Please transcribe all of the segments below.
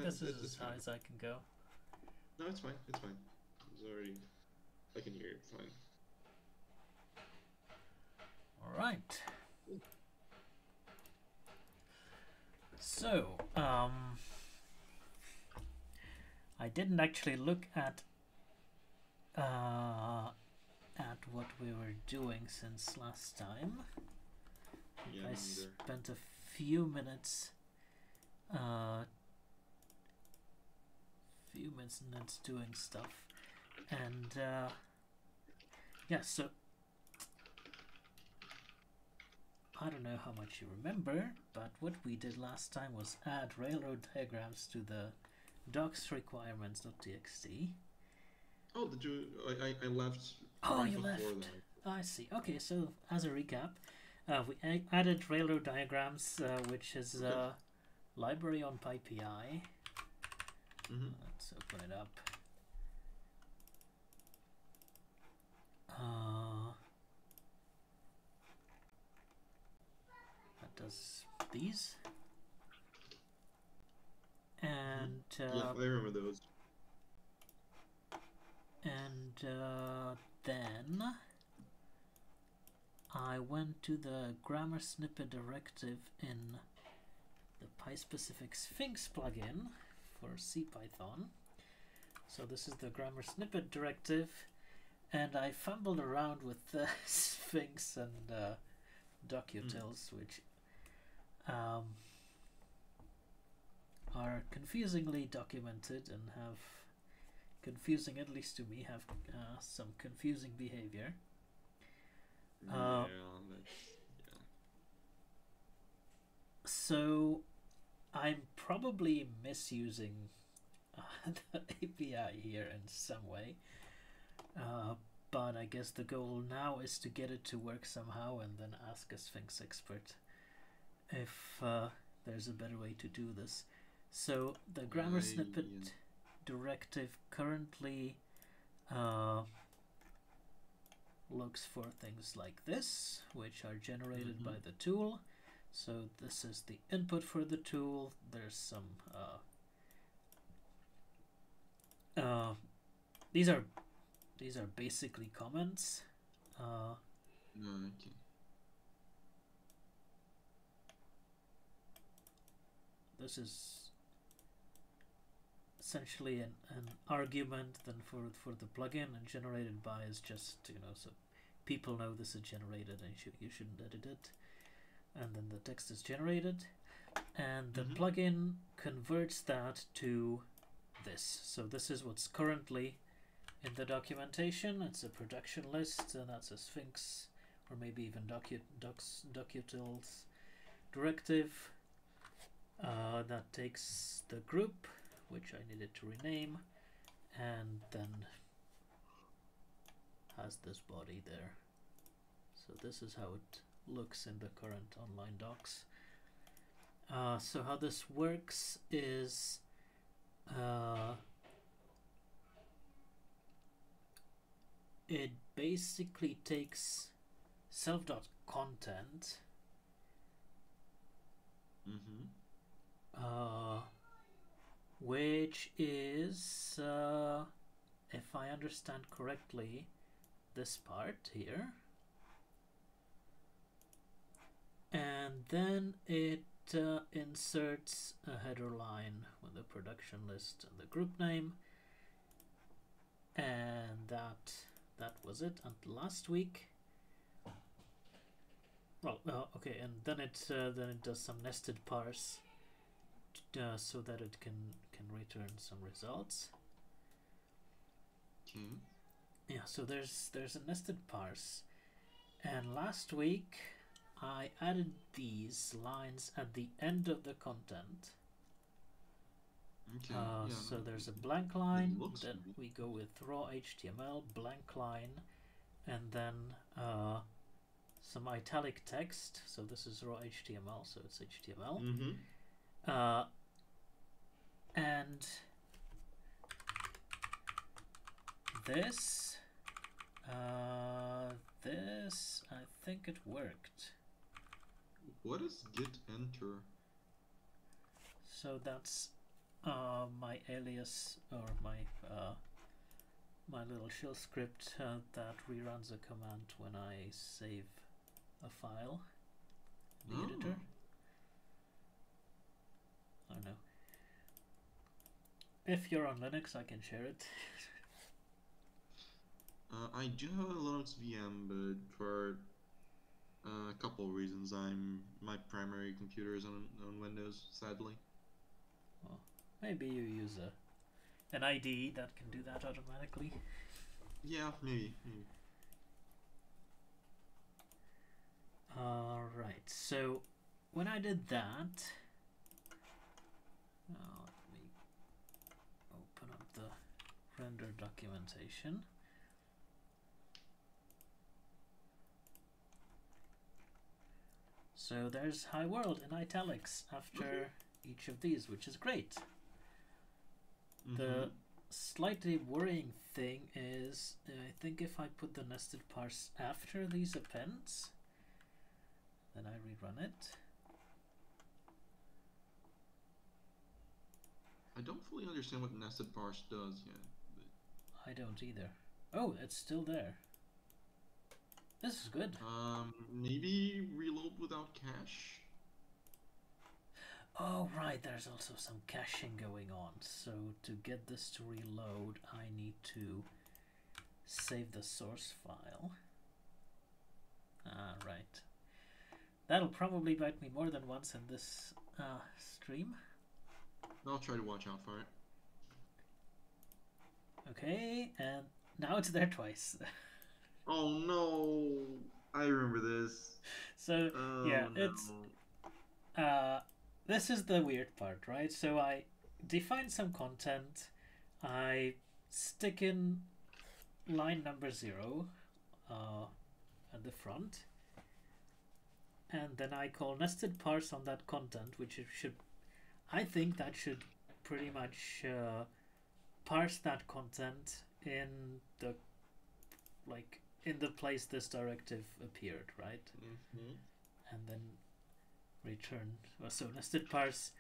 this is as high as I can go. No, it's fine. It's fine. It's already. I can hear it fine. All right. So, I didn't actually look at what we were doing since last time. Yeah, I spent a few minutes doing stuff, and yeah, so I don't know how much you remember, but what we did last time was add railroad diagrams to the docs requirements.txt. Oh, did you? I left. Oh, right you before left. That. I see. Okay, so as a recap, we added railroad diagrams, which is a library on PyPI. Let's open it up. That does these. And yeah, I remember those. And then I went to the grammar snippet directive in the PySpecific Sphinx plugin for CPython. So this is the grammar snippet directive, and I fumbled around with the Sphinx and docutils, which are confusingly documented and have confusing, at least to me, have some confusing behavior. So I'm probably misusing the API here in some way, but I guess the goal now is to get it to work somehow and then ask a Sphinx expert if there's a better way to do this. So the grammar snippet directive currently looks for things like this, which are generated by the tool. So this is the input for the tool. There's some these are basically comments. Okay. This is essentially an argument then for the plugin, and generated by is just, you know, so people know this is generated and you shouldn't edit it. And then the text is generated, and the plugin converts that to this. So this is what's currently in the documentation. It's a production list, and that's a Sphinx or maybe even docutils directive that takes the group, which I needed to rename, and then has this body there. So this is how it looks in the current online docs. So how this works is it basically takes self.content which is, if I understand correctly, this part here, and then it inserts a header line with the production list and the group name, and that was it until last week. Well, okay, and then it does some nested parse so that it can return some results. Yeah, so there's a nested parse, and last week I added these lines at the end of the content. So there's a blank line, then we go with raw HTML, blank line, and then some italic text. So this is raw HTML, so it's HTML. And this, I think it worked. What is git enter? So that's my alias or my little shell script that reruns a command when I save a file in the editor. I don't know. If you're on Linux, I can share it. I do have a Linux VM, but for a couple of reasons, my primary computer is on Windows, sadly. Well, maybe you use an IDE that can do that automatically. Yeah, maybe. Alright, so when I did that, let me open up the render documentation. So there's Hi World in italics after each of these, which is great. The slightly worrying thing is, I think if I put the nested parse after these appends, then I rerun it. I don't fully understand what nested parse does yet. But... I don't either. Oh, it's still there. This is good. Maybe reload without cache? Oh, right, there's also some caching going on. So to get this to reload, I need to save the source file. Ah, right. That'll probably bite me more than once in this stream. I'll try to watch out for it. Okay, and now it's there twice. Oh no! I remember this. So yeah, it's this is the weird part, right? So I define some content, I stick in line number 0 at the front, and then I call nested parse on that content, which it should, I think that should pretty much parse that content in the in the place this directive appeared, right? And then return. So nested parse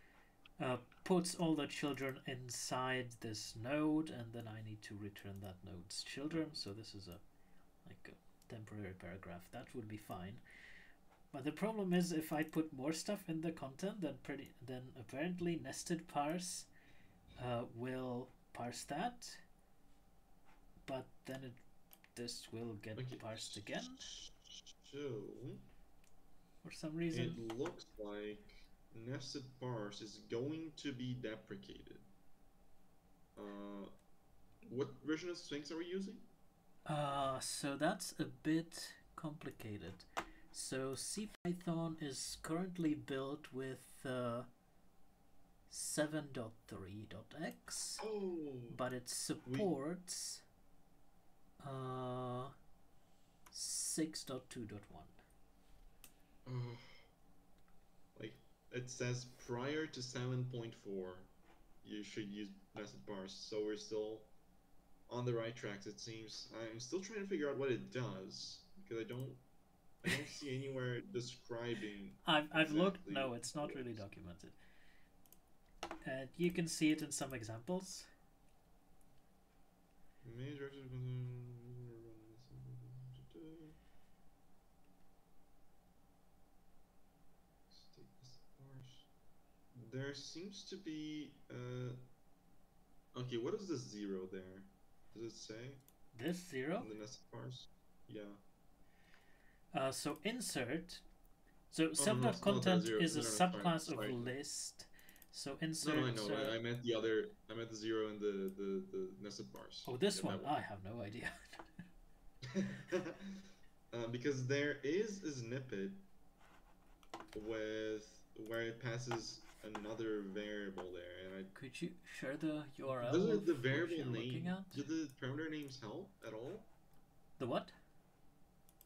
puts all the children inside this node, and then I need to return that node's children. So this is a temporary paragraph. That would be fine. But the problem is, if I put more stuff in the content, then apparently nested parse will parse that, but then this will get parsed again. So for some reason, it looks like nested parse is going to be deprecated. What version of Sphinx are we using? So that's a bit complicated. So CPython is currently built with 7.3.x, but it supports 6.2.1. Like it says, prior to 7.4, you should use nested parse. So we're still on the right tracks, it seems. I'm still trying to figure out what it does, because I don't see anywhere describing. I've looked. No, it's not really documented. You can see it in some examples. There seems to be okay, what is this 0 there? Does it say? This 0? In the nested parse? Yeah. So insert. So sub.content is a subclass of list. So insert. No, I know. I meant the other. I meant the 0 in the nested parse. Oh, this one. I have no idea. Because there is a snippet with where it passes another variable there, and could you share the URL? Does the variable name? Do the parameter names help at all? The what?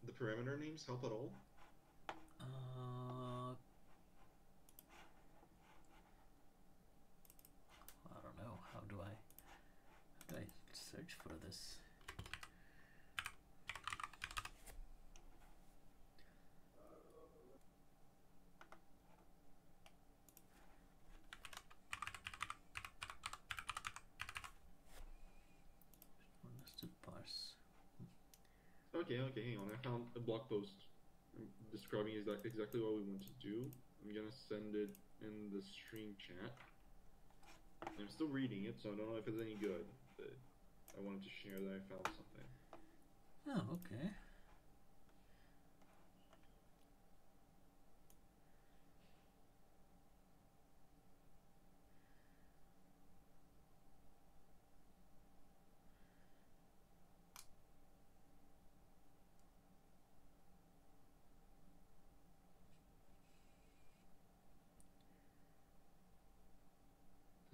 The parameter names help at all? I don't know. How do I search for this? okay, hang on. I found a blog post describing exactly what we want to do. I'm gonna send it in the stream chat. I'm still reading it, so I don't know if it's any good, but I wanted to share that I found something. Oh, okay.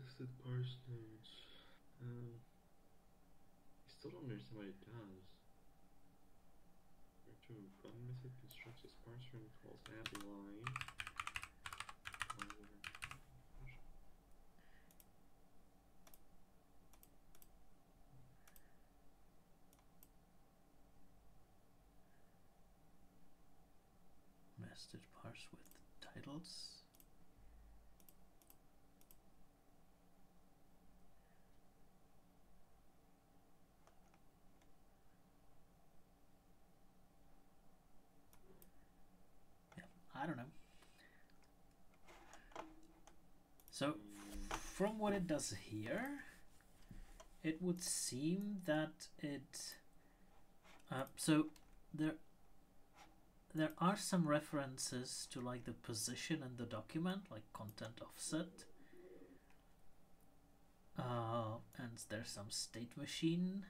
Listed parse nodes. I still don't understand what it does. To run method constructs a sparse string calls add line. Message parse with titles. I don't know. So, from what it does here, it would seem that it. So there are some references to like the position in the document, like content offset, and there's some state machine,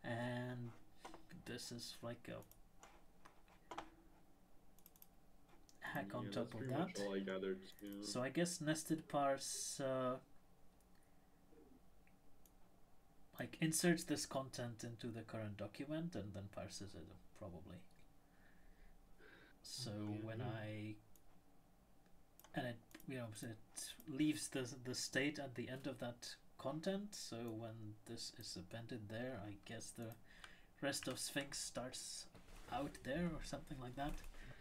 and this is like a hack on top of that. Much all I gathered too. So I guess nested parse like inserts this content into the current document and then parses it probably. So when I it leaves the state at the end of that content. So when this is appended there, I guess the rest of Sphinx starts out there or something like that.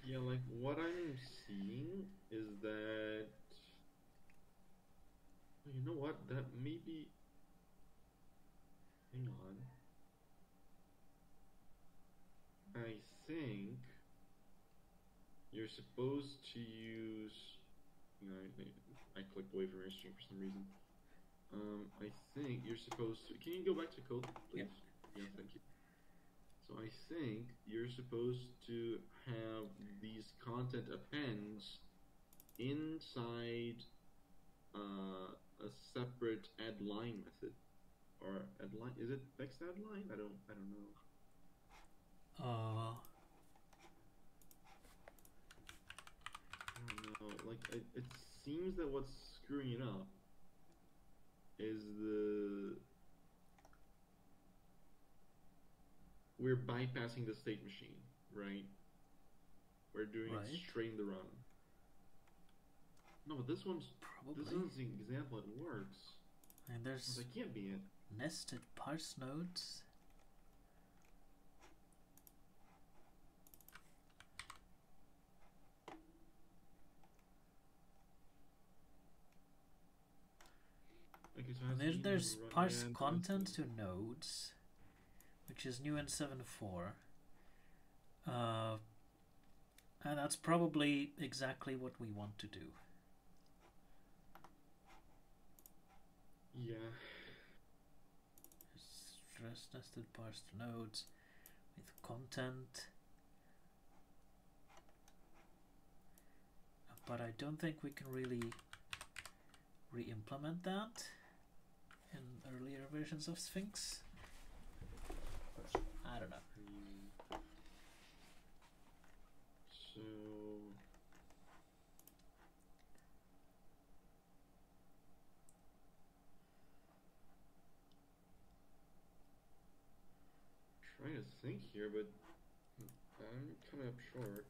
Yeah, like what I'm seeing is that, you know what, that maybe, hang on, I think you're supposed to use, I clicked away from your stream for some reason. I think you're supposed to, can you go back to code, please? Yeah, thank you. So I think you're supposed to have these content appends inside a separate add line method, or add line. Is it text add line? I don't know. I don't know. Like it seems that what's screwing it up is we're bypassing the state machine, right? We're doing it straight in the run. No, but this one's this one's the example. It works. And there's that can't be it. Nested parse nodes. Okay, so there's parse content to nodes, which is new in 7.4. And that's probably exactly what we want to do. Yeah. Stress nested parse nodes with content. But I don't think we can really re-implement that in earlier versions of Sphinx. I don't know. So trying to think here, but I'm coming up short.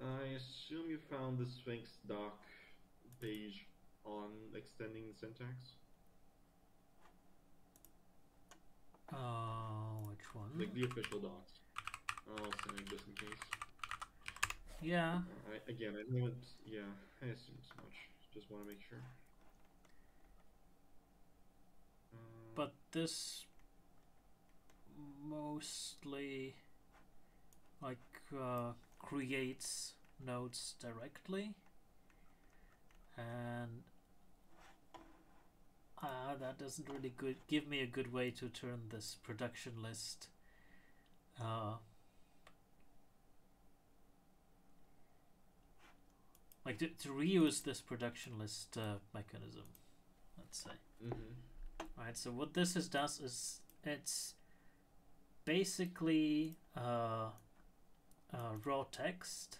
I assume you found the Sphinx doc page on extending syntax? Which one? Like the official docs. I'll send it just in case. Yeah. Again, I haven't. Yeah, I assumed as much. Just want to make sure. But this mostly like creates nodes directly, and that doesn't really give me a good way to turn this production list like to reuse this production list mechanism, let's say. Right, so what this does is it's basically raw text,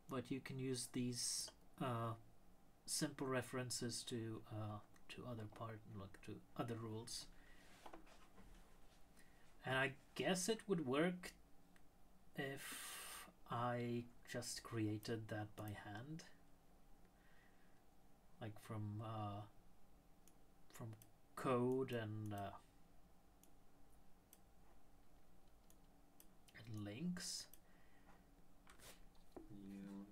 but you can use these simple references to other rules, and I guess it would work if I just created that by hand, like from code and links. Yeah.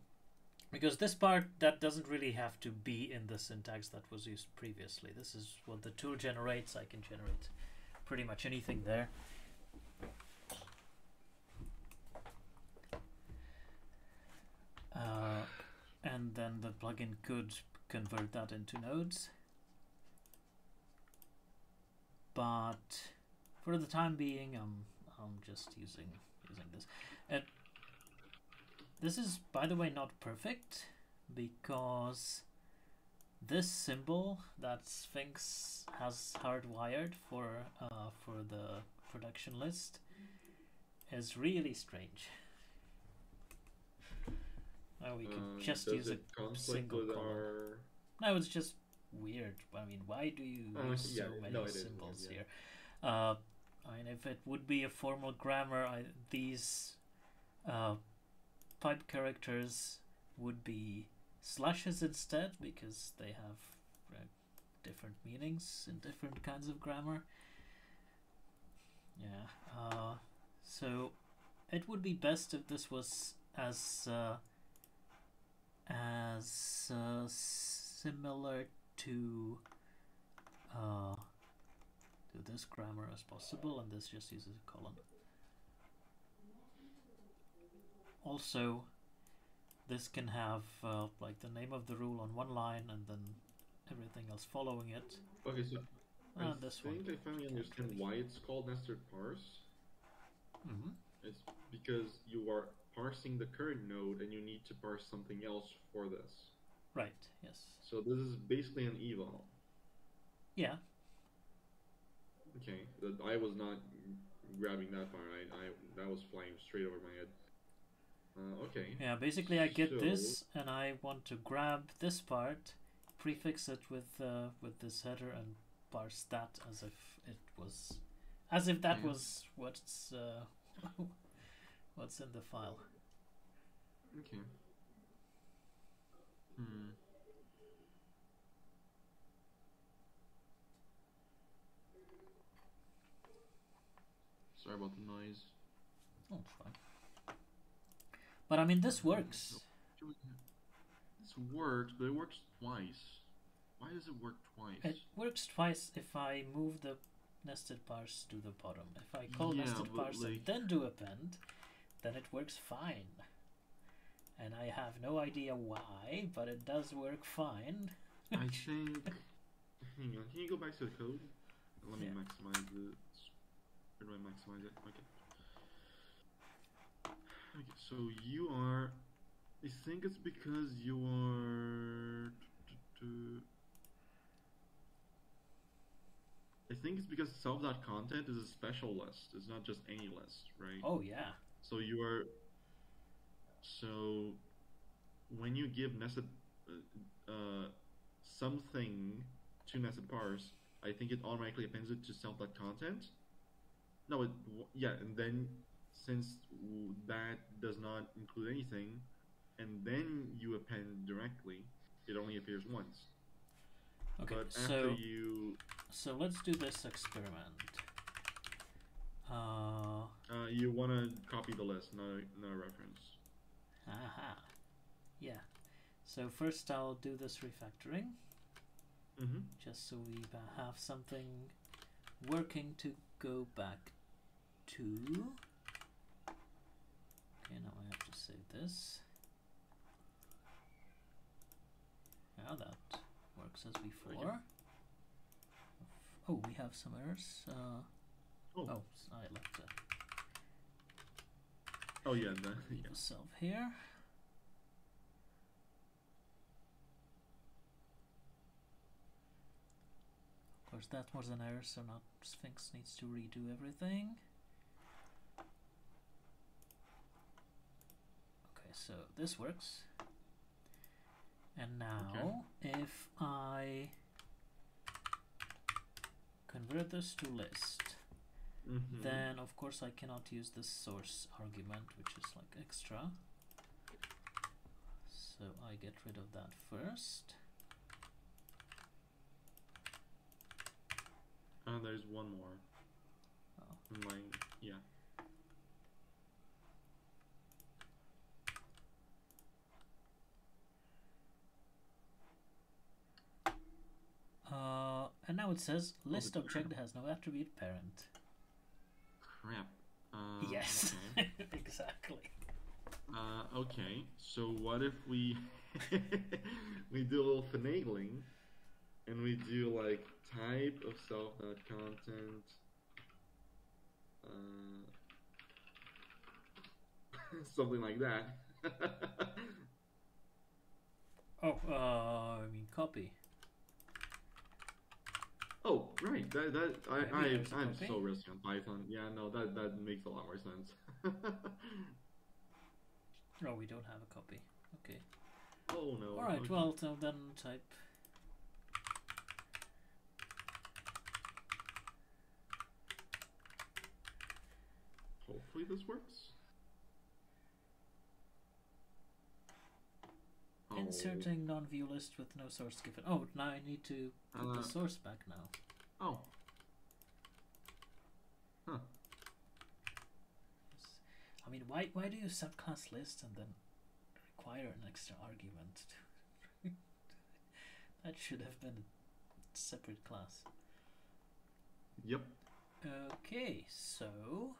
Because this part, that doesn't really have to be in the syntax that was used previously. This is what the tool generates. I can generate pretty much anything there. And then the plugin could convert that into nodes. But for the time being, I'm just using this. This is, by the way, not perfect, because this symbol that Sphinx has hardwired for the production list is really strange. Now we could just use a single column. No, it's just weird. I mean, why do you use so many symbols here? I mean, if it would be a formal grammar, these pipe characters would be slashes instead, because they have different meanings in different kinds of grammar. Yeah. So it would be best if this was as similar to this grammar as possible, and this just uses a colon. Also, this can have like the name of the rule on one line and then everything else following it. Okay, so I think I finally understand why it's called nested parse. It's because you are parsing the current node and you need to parse something else for this. Right, yes. So this is basically an eval. Yeah. Okay, I was not grabbing that part. That was flying straight over my head. Okay. Yeah, basically I get this, and I want to grab this part, prefix it with this header, and parse that as if that was what's what's in the file. Okay. Sorry about the noise. Oh, it's fine. But I mean, this works. This works, but it works twice. Why does it work twice? It works twice if I move the nested parse to the bottom. If I call nested parse and then do append, then it works fine. And I have no idea why, but it does work fine. I think... Hang on, can you go back to the code? Let me maximize it. Where do I maximize it? Okay, so you are... I think it's because you are... I think it's because self.content is a special list. It's not just any list, right? Oh, yeah. So you are... So when you give nested something to nested parse, I think it automatically appends it to self.content. No, and then since that does not include anything, and then you append directly, it only appears once. Okay, but so let's do this experiment. Uh, You want to copy the list, no reference. aha. Yeah. So first I'll do this refactoring, just so we have something working to go back to. Okay, now I have to save this. Now that works as before. Okay. Oh, we have some errors. Oh, I left it. oh yeah, Leave a self here. Of course, that was an error, so now Sphinx needs to redo everything. Okay, so this works. And now, if I convert this to list, then of course I cannot use the source argument, which is like extra. So I get rid of that first. There's one more. Oh. Yeah. And now it says list object has no attribute parent. Crap. Yes, Okay. exactly. Okay, so what if we we do a little finagling and we do like type of self.content something like that. Oh, I mean copy. Oh, right. I'm copy. so risky on Python. Yeah, no, that makes a lot more sense. Oh, we don't have a copy. Okay. Oh no. All right. Okay. Well, so then type. Hopefully this works. Inserting non-view list with no source given. Oh, now I need to put the source back now. Oh. Huh. I mean, why do you subclass list and then require an extra argument? That should have been a separate class. Yep. Okay, so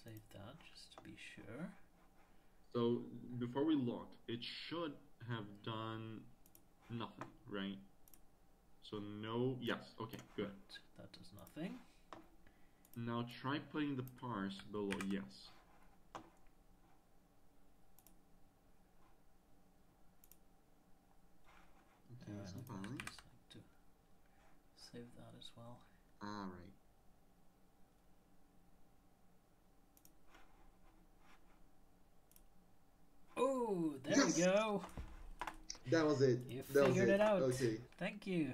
save that just to be sure. So before we look, it should have done nothing, right? So no, yes, okay, good. That does nothing. Now try putting the parse below yes. Okay, so I'd just like to save that as well. All right. Oh, there Yes! we go. That was it. You That figured it out. Okay. Thank you.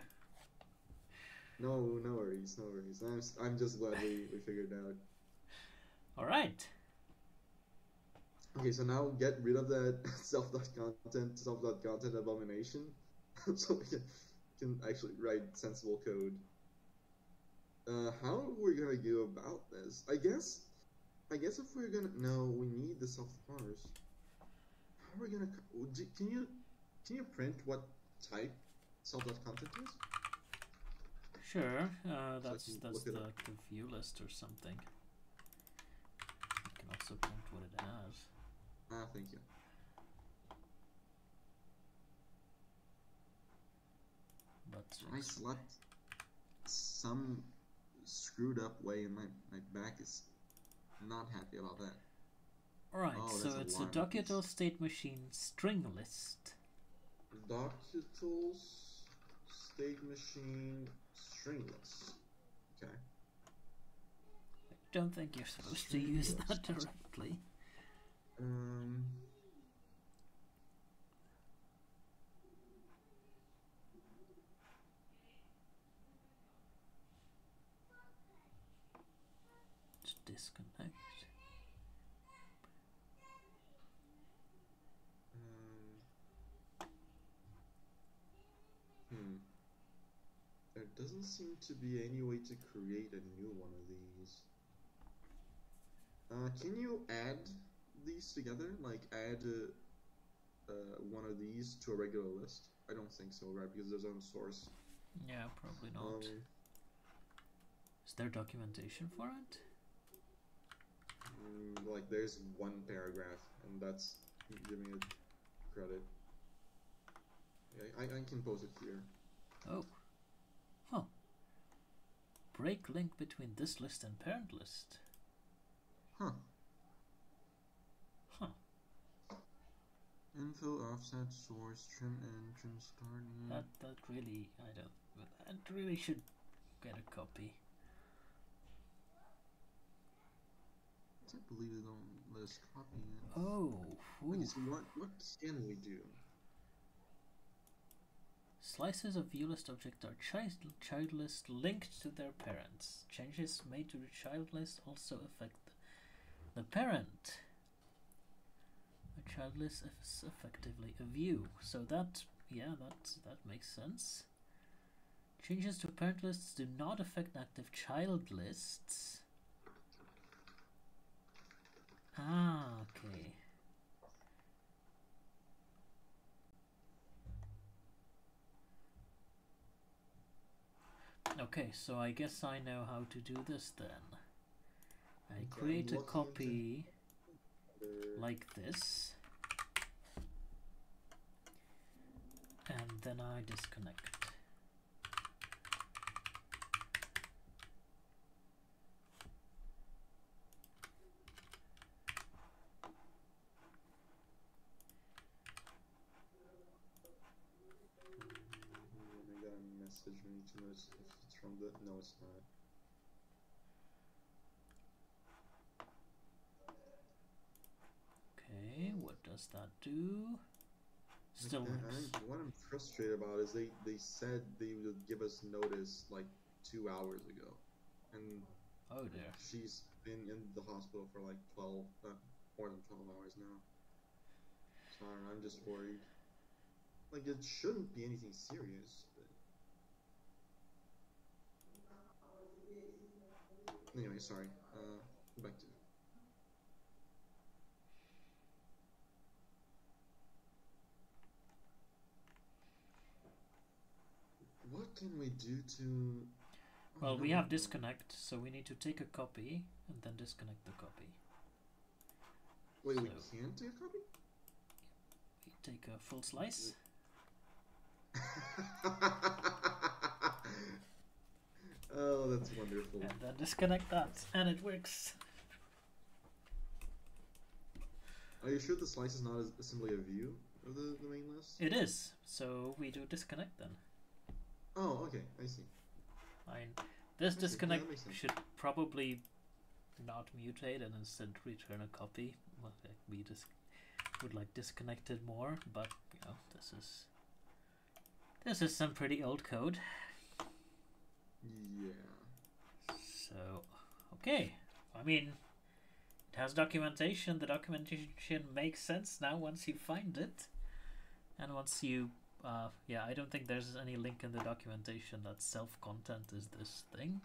No worries, no worries. I'm just glad we figured it out. All right. Okay, so now get rid of that self.content abomination, so we can actually write sensible code. How we're gonna go about this? I guess if we're gonna we need the self parse. How are we gonna? Can you print what type self.content is? Sure. That's can the view list or something. You can also print what it has. Thank you. But I slept some screwed up way, and my back is not happy about that. Alright, so it's a Docketal state machine string list. Docketal state machine string list. Okay. I don't think you're supposed to use that directly. Just disconnect. There doesn't seem to be any way to create a new one of these. Can you add these together? Like add one of these to a regular list? I don't think so, right? Because there's own source. Yeah, probably not. Is there documentation for it? Like there's one paragraph, and that's giving it credit. I can post it here. Oh. Huh. Break link between this list and parent list. Huh. Huh. Info, offset, source, trim, and trim start. That really, that really should get a copy. I believe they don't let us copy it. Oh. Okay, so what can we do? Slices of view list object are child list linked to their parents. Changes made to the child list also affect the parent. A child list is effectively a view. So that makes sense. Changes to parent lists do not affect active child lists. Ah, okay. Okay, so I guess I know how to do this then. I create a copy like this, and then I disconnect. I got a message. We need to know if it's from the. No, it's not. Okay, what does that do? Still works. What I'm frustrated about is they said they would give us notice like 2 hours ago, and oh dear, she's been in the hospital for like 12, more than 12 hours now. So I don't know, I'm just worried. Like it shouldn't be anything serious, but anyway, sorry. Back to. What can we do to... well, we have disconnect, so we need to take a copy and then disconnect the copy. Wait, so we can't take a copy? We take a full slice. Oh, that's wonderful. And then disconnect that, and it works. Are you sure the slice is not simply a view of the main list? It is, so we do disconnect then. Oh, okay, I see. This disconnect should probably not mutate and instead return a copy. Well, we just would like disconnected more, but you know, this is some pretty old code. Yeah. So, okay. I mean, it has documentation. The documentation makes sense now once you find it, and once you. Yeah, I don't think there's any link in the documentation that self-content is this thing.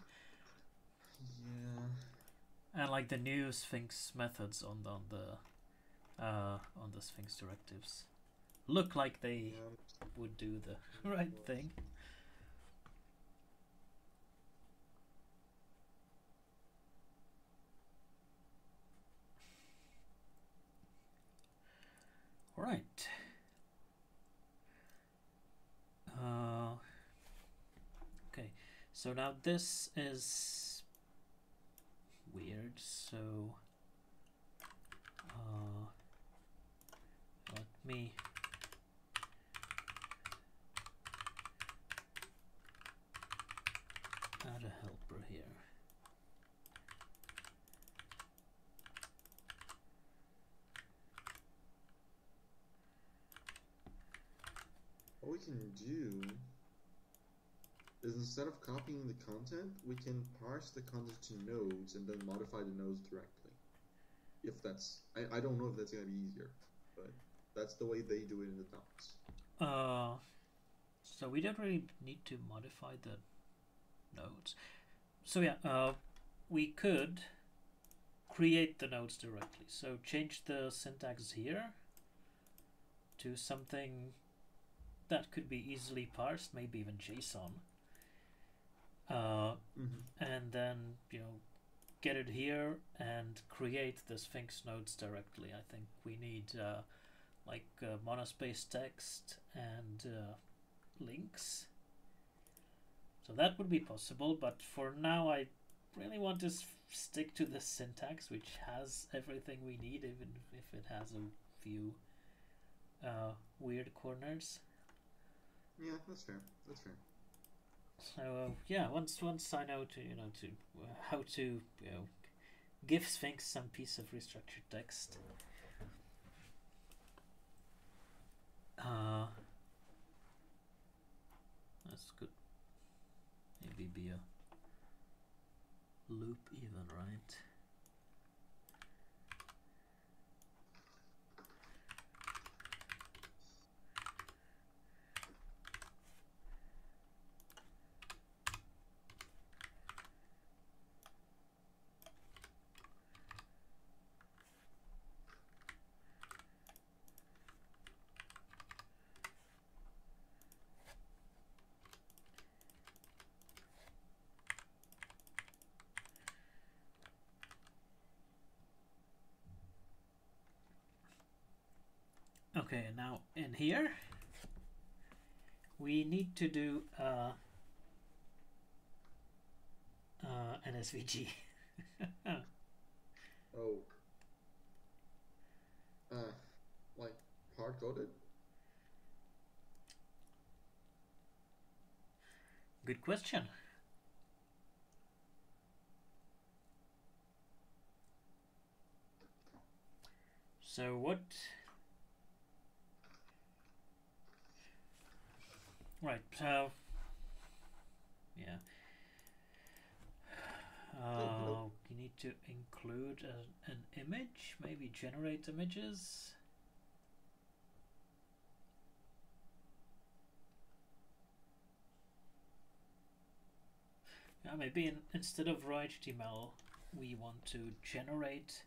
Yeah. And like the new Sphinx methods on the Sphinx directives look like they would do the right thing. All right. Okay, so now this is weird, so let me add a helper here. What we can do is instead of copying the content, we can parse the content to nodes and then modify the nodes directly. If that's... I don't know if that's going to be easier, but that's the way they do it in the docs. So we don't really need to modify the nodes. So yeah, we could create the nodes directly. So change the syntax here to something that could be easily parsed, maybe even JSON. And then, get it here and create the Sphinx nodes directly. I think we need monospace text and links. So that would be possible, but for now I really want to stick to the syntax, which has everything we need, even if it has a few weird corners. Yeah, that's fair. That's fair. So yeah, once I know how to give Sphinx some piece of restructured text. That's good. Maybe be a loop even, right? Okay, now in here we need to do an SVG. Oh. Like hard coded? Good question. So what? Right. So yeah. You need to include an image, maybe generate images. Yeah, maybe instead of raw HTML, we want to generate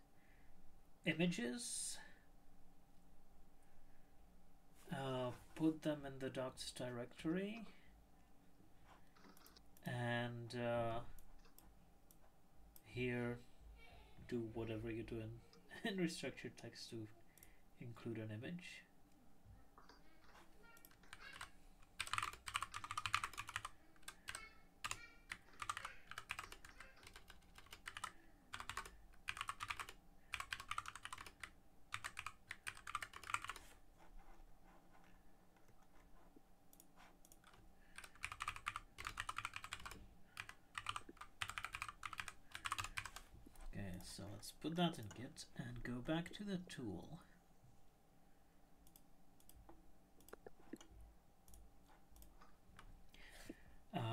images. Put them in the docs directory, and here do whatever you do in restructured text to include an image. So let's put that in Git and go back to the tool. And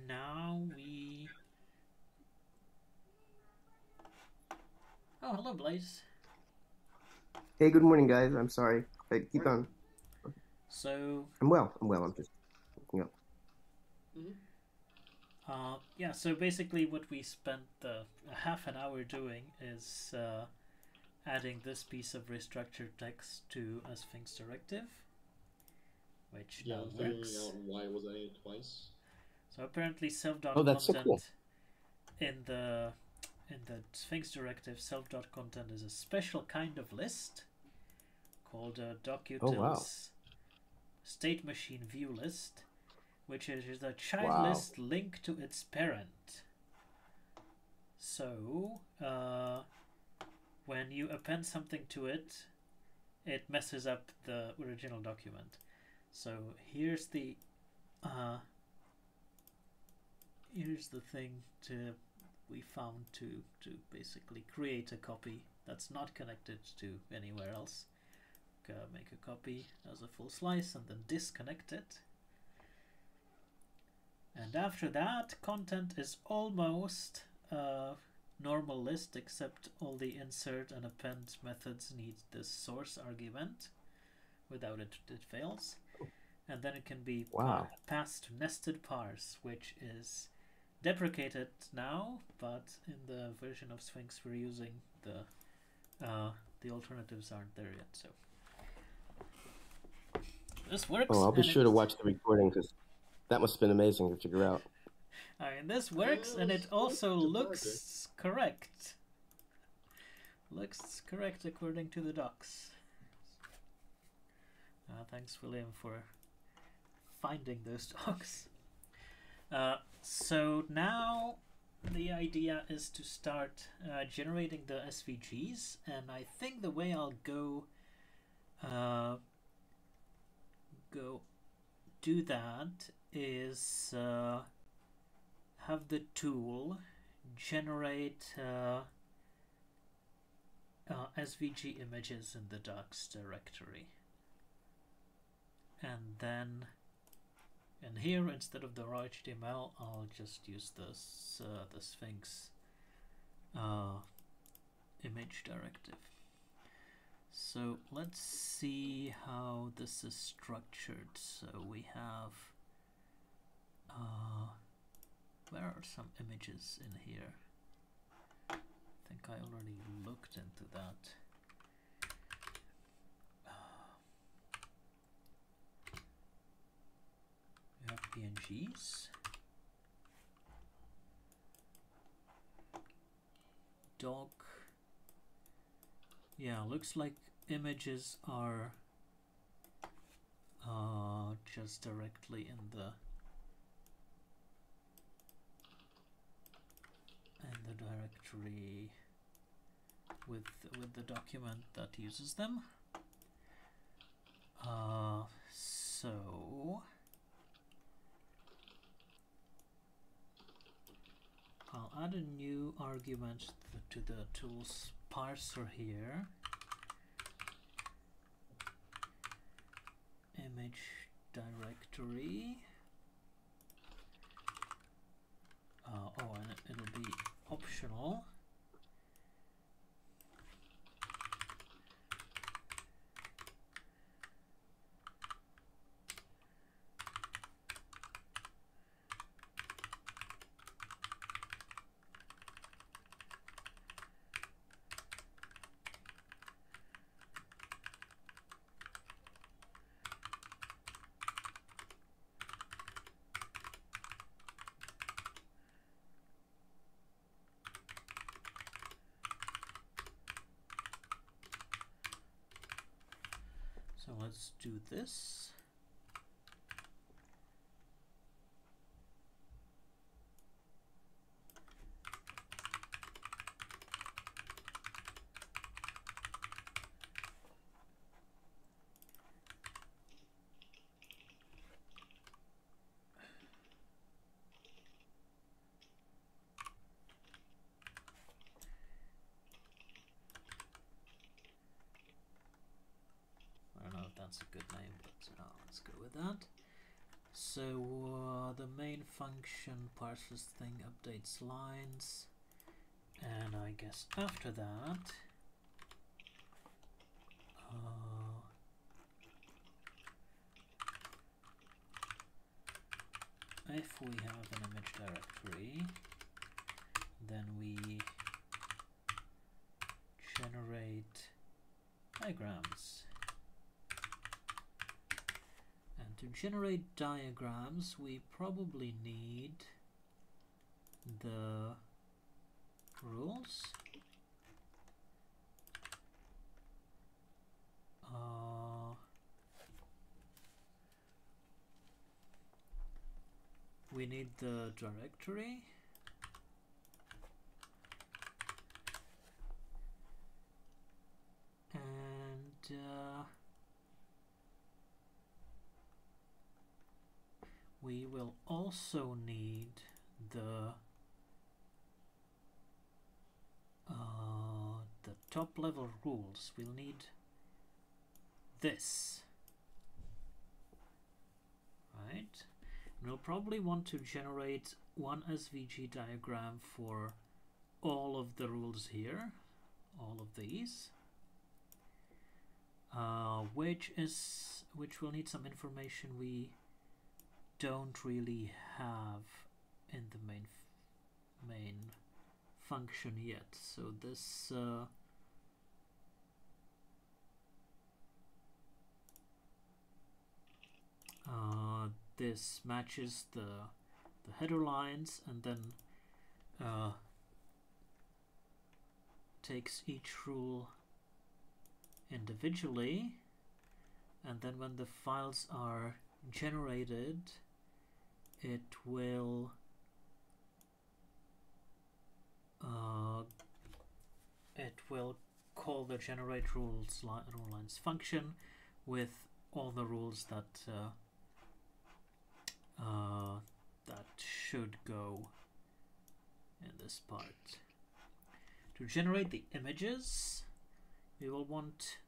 now we... Oh, hello, Blaze. Hey, good morning, guys. I'm sorry. Keep on. So... I'm well. I'm just looking up. Yeah, so basically what we spent half an hour doing is adding this piece of restructured text to a Sphinx directive, which now works. Figuring out why was I twice. So apparently self.content that's so cool. in the Sphinx directive, self.content is a special kind of list called a docutils state machine view list, which is a child list linked to its parent. So when you append something to it, it messes up the original document. So here's the thing we found to basically create a copy that's not connected to anywhere else. Make a copy as a full slice and then disconnect it. And after that, content is almost a normal list, except all the insert and append methods need this source argument. Without it, it fails. and then it can be Wow. passed to nested parse, which is deprecated now, but in the version of Sphinx we're using, the alternatives aren't there yet. So this works. Oh, I'll be sure to watch the recording because that must have been amazing to figure out. And this works, and it also looks correct. Looks correct according to the docs. Thanks, William, for finding those docs. So now the idea is to start generating the SVGs, and I think the way I'll go do that is have the tool generate SVG images in the docs directory, and then in here, instead of the raw HTML, I'll just use this the Sphinx image directive. So let's see how this is structured. So we have where are some images in here? I think I already looked into that. We have PNGs, doc. Yeah, looks like images are just directly in the directory with the document that uses them. So I'll add a new argument to the tools parser here. Image directory. And it'll be optional. So let's do this. That's a good name, but let's go with that. So the main function parses thing, updates lines, and I guess after that if we have an image directory, then we generate diagrams. And to generate diagrams, we probably need the rules. We need the directory. And we will also need the top level rules. We'll need this, right? And we'll probably want to generate one SVG diagram for all of the rules here, all of these. which will need some information we don't really have in the main function yet. So this this matches the header lines, and then takes each rule individually, and then when the files are generated, it will call the generate rule lines function with all the rules that that should go in this part. To generate the images, we will want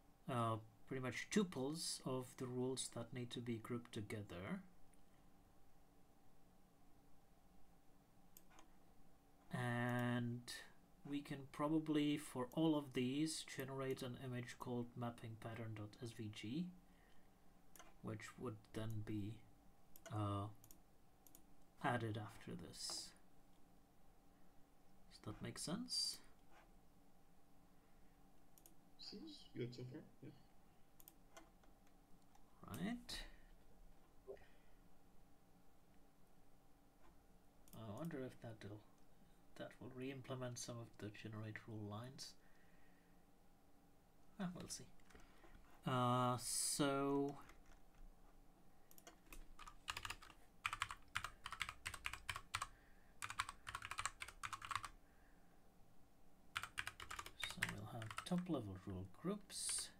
pretty much tuples of the rules that need to be grouped together. And we can probably, for all of these, generate an image called mapping pattern.svg, which would then be added after this. Does that make sense? Seems good so far. Yeah. Right. I wonder if that will re-implement some of the generate rule lines. We'll see. So we'll have top level rule groups.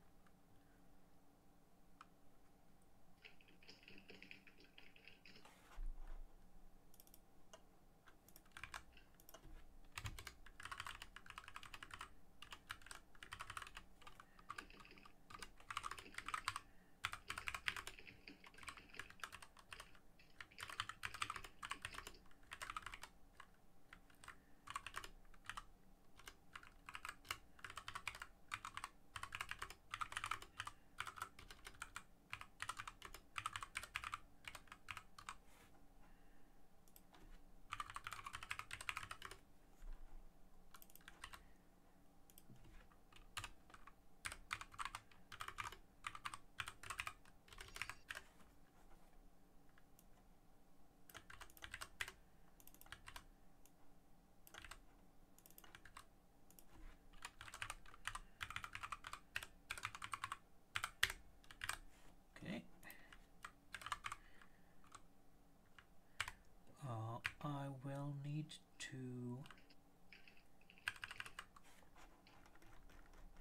I will need to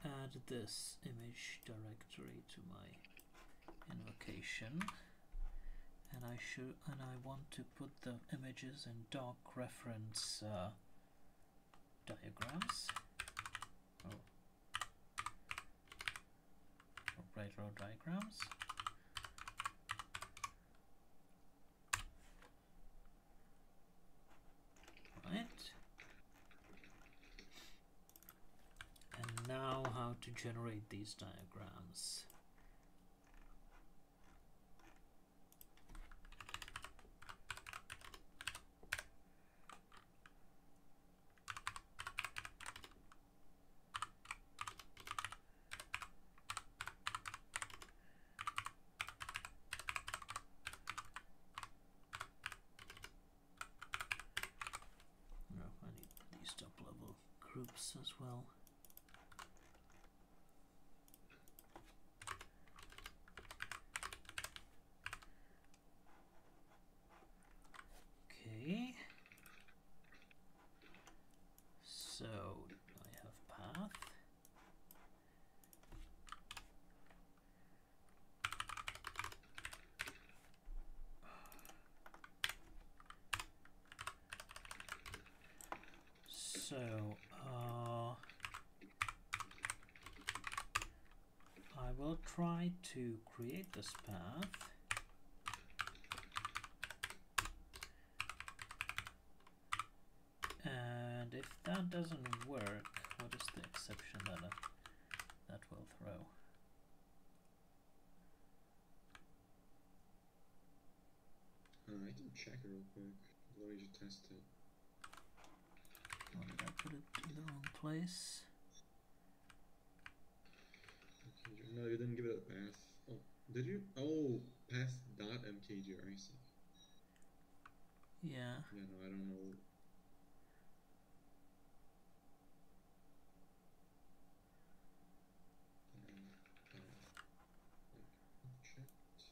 add this image directory to my invocation, and I want to put the images in doc reference diagrams or right row diagrams. Right. And now how to generate these diagrams. Groups as well. Okay. So I have path. So I will try to create this path. And if that doesn't work, what is the exception that will throw? check it real quick. Let me just test it. Or did I put it in the wrong place? Okay, no, you didn't give it a path. Oh, did you? Oh, path.mkgr, I see. Yeah. Yeah, no, I don't know. Checked.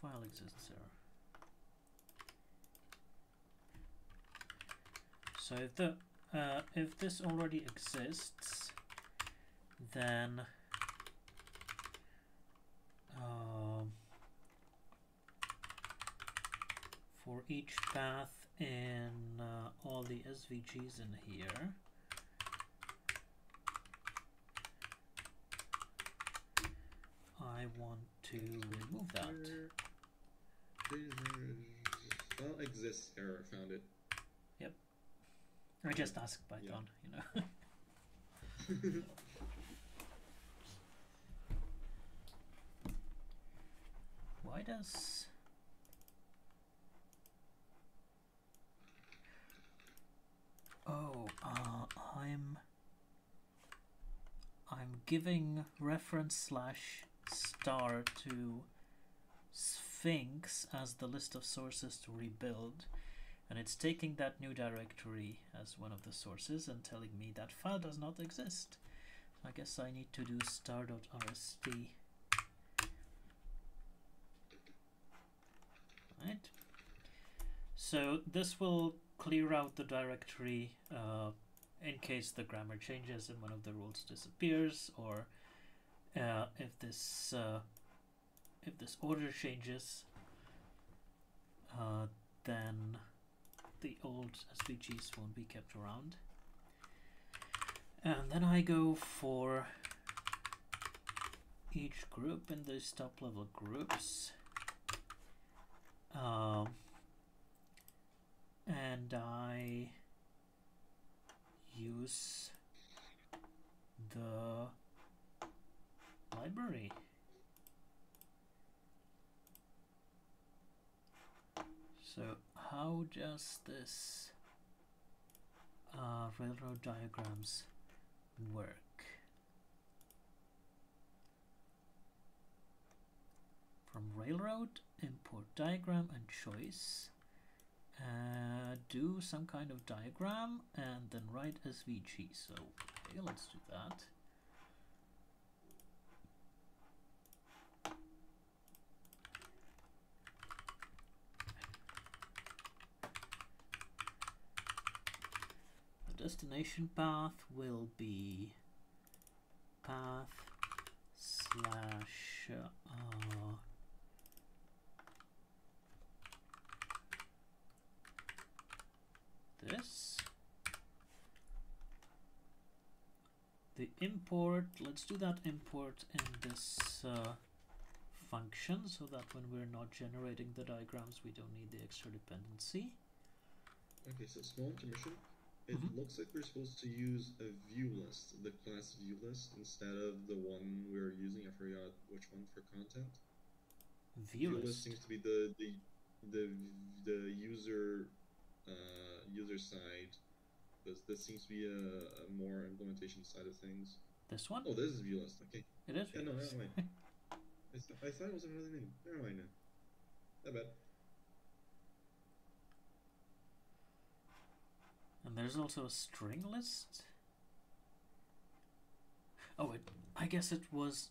File exists error. So if this already exists, then for each path in all the SVGs in here, I want to remove that. Well, exists error, found it. Yep. I just asked Python, you know. Why does... Oh, I'm giving reference /star to Sphinx as the list of sources to rebuild, and it's taking that new directory as one of the sources and telling me that file does not exist. I guess I need to do star.rst. Right. So this will clear out the directory in case the grammar changes and one of the rules disappears, or if this order changes, then the old SVGs won't be kept around. And then I go for each group in these top level groups, and I use the library. So how does this railroad diagrams work? From railroad, import diagram and choice, do some kind of diagram, and then write SVG. So okay, let's do that. The destination path will be path slash this. The import, let's do that import in this function, so that when we're not generating the diagrams, we don't need the extra dependency. Okay, so small intermission. It looks like we're supposed to use a view list, the class view list, instead of the one we're using. I forgot which one for content. View list seems to be the user user side. This seems to be a more implementation side of things. This one? Oh, this is view list. Okay. It is. Yeah, no, never mind. I thought it was another name. Never mind now. Not bad. And there's also a string list. Oh, I guess it was.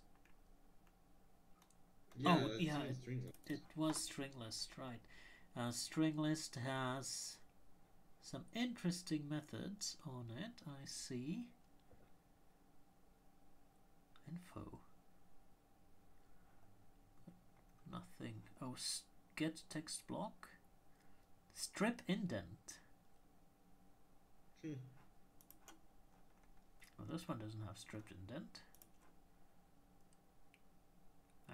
Yeah, oh, yeah, it was string list, right? String list has some interesting methods on it. I see. Info. Nothing. Oh, get text block. Strip indent. Well, this one doesn't have stripped indent.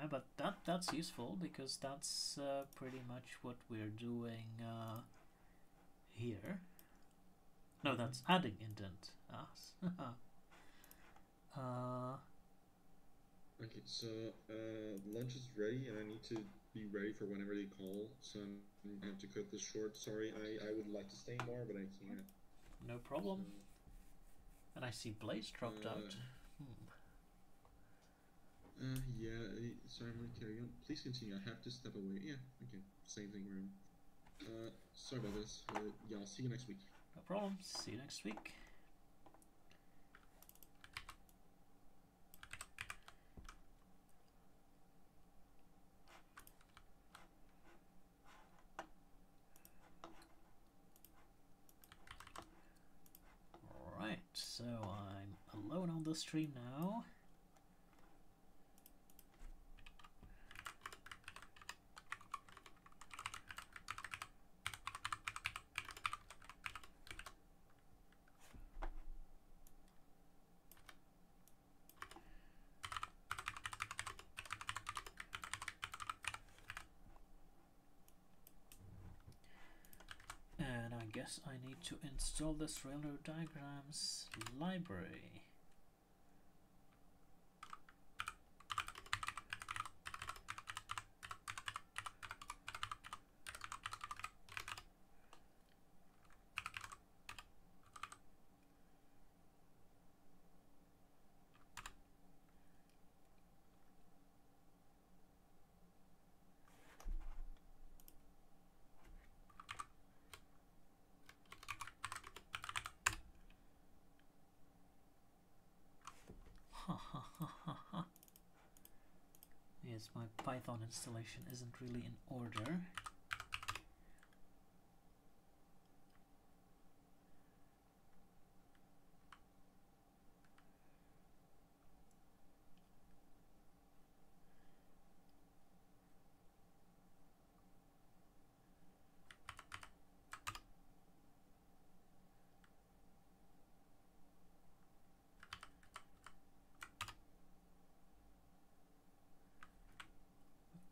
But that's useful, because that's pretty much what we're doing here. No, that's adding indent. Okay, so lunch is ready, and I need to be ready for whenever they call. So I have to cut this short. Sorry, I would like to stay more, but I can't. No problem. So, And I see Blaze dropped out. yeah. Sorry, I'm gonna carry on. Please continue. I have to step away. Yeah. Okay. Same thing, room. Sorry about this. Yeah, I'll see you next week. No problem. See you next week. Alright, so I'm alone on the stream now. And I guess I need to install this railroad diagrams library. Yes, my Python installation isn't really in order.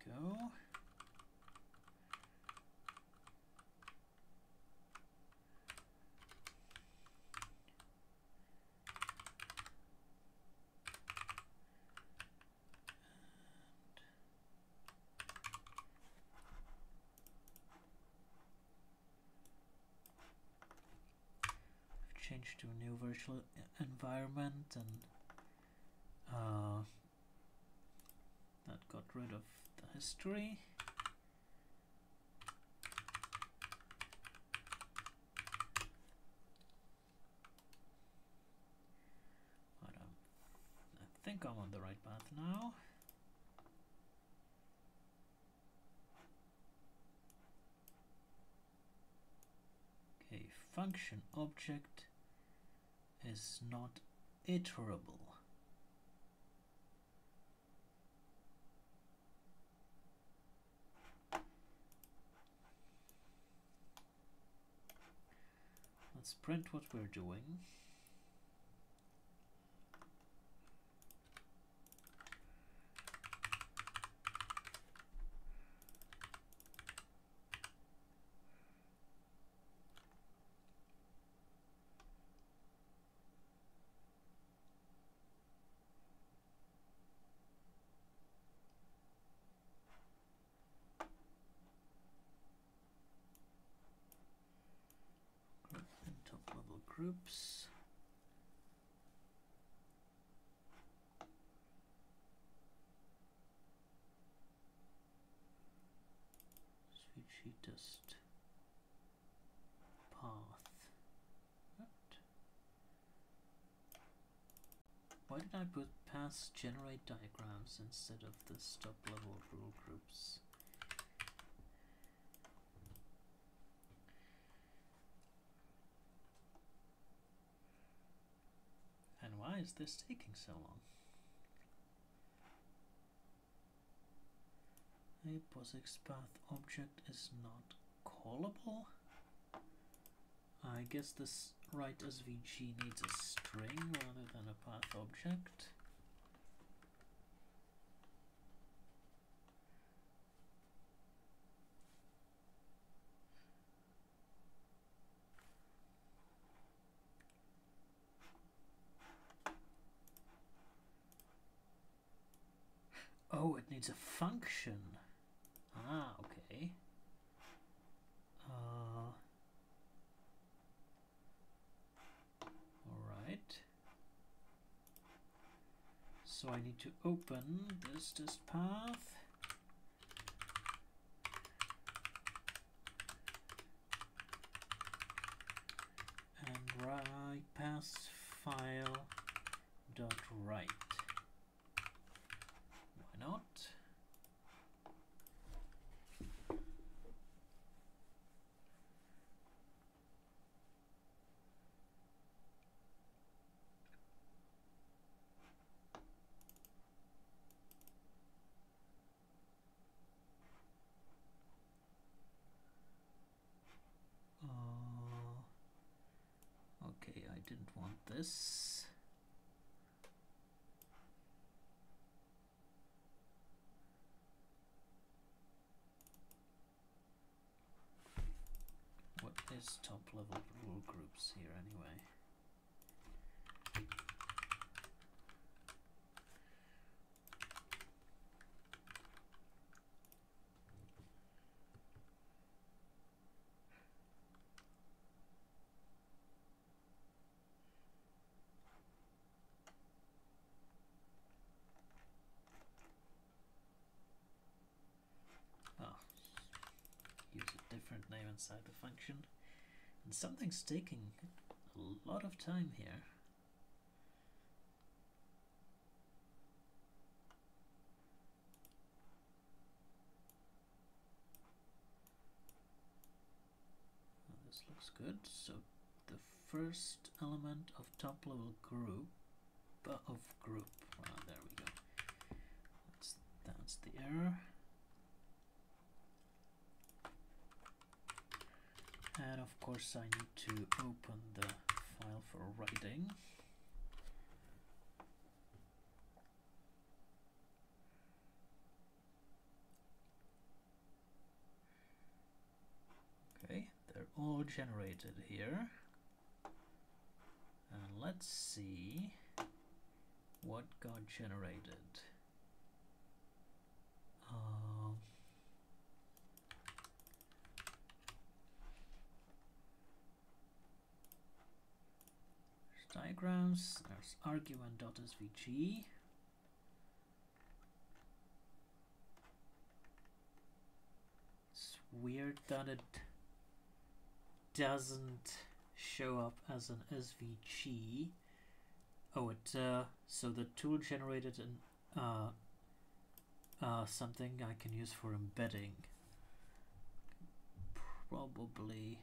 Go. Change to a new virtual environment, and that got rid of the history. But I think I'm on the right path now. Okay, function object is not iterable. Let's print what we're doing. Top level groups. Switchy test path. What? Why did I put paths generate diagrams instead of this top level rule groups? And why is this taking so long? A POSIX path object is not callable? I guess this write SVG needs a string rather than a path object. Oh, it needs a function. Ah, okay. Alright. So I need to open this test path. And write pass file dot write. Why not? Okay, I didn't want this. What is top level rule groups here anyway? Use a different name inside the function. And something's taking a lot of time here. Well, this looks good. So the first element of top level group there we go. That's the error. And of course I need to open the file for writing. Okay, they're all generated here. And let's see what got generated. Diagrams, there's argument.svg. It's weird that it doesn't show up as an SVG. Oh, so the tool generated something I can use for embedding. Probably.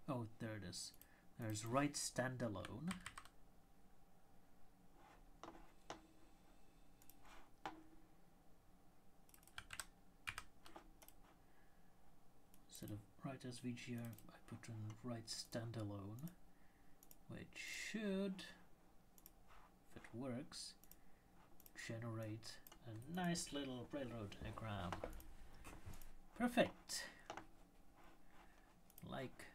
Oh, there it is. There's write standalone. Instead of write SVG, I put in write standalone, which should, if it works, generate a nice little railroad diagram. Perfect. Like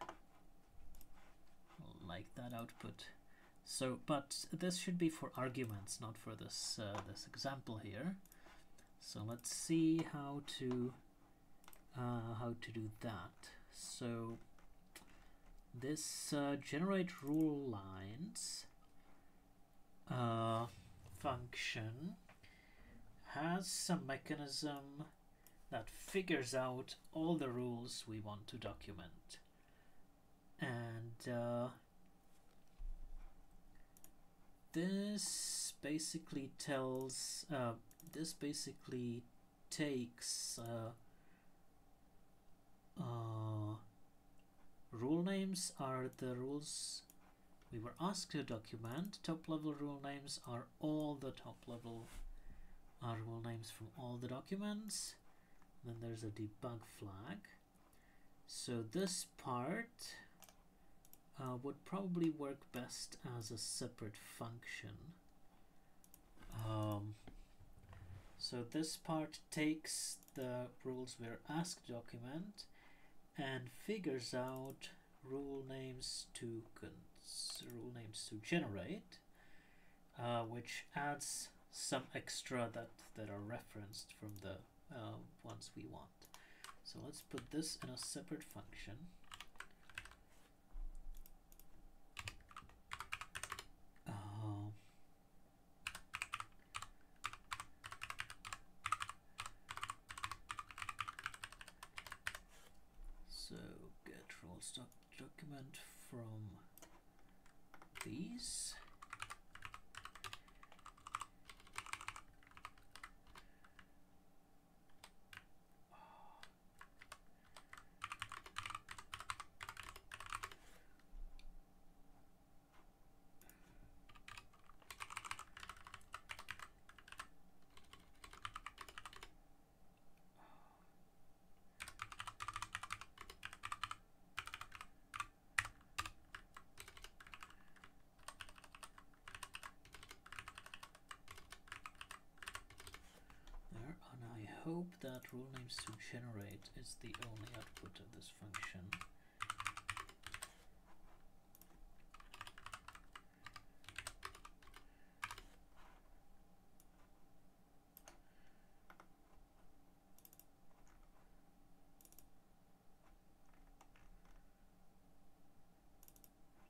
that output. So, but this should be for arguments, not for this this example here. So let's see how to do that. So this generate rule lines function has some mechanism that figures out all the rules we want to document, and this basically tells this basically takes rule names are the rules we were asked to document. Top level rule names are all the top level rule names from all the documents. Then there's a debug flag. So this part would probably work best as a separate function. So this part takes the rules we're asked to document and figures out rule names to generate, which adds some extra that are referenced from the ones we want. So let's put this in a separate function. So get roles document from these. I hope that rule names to generate is the only output of this function.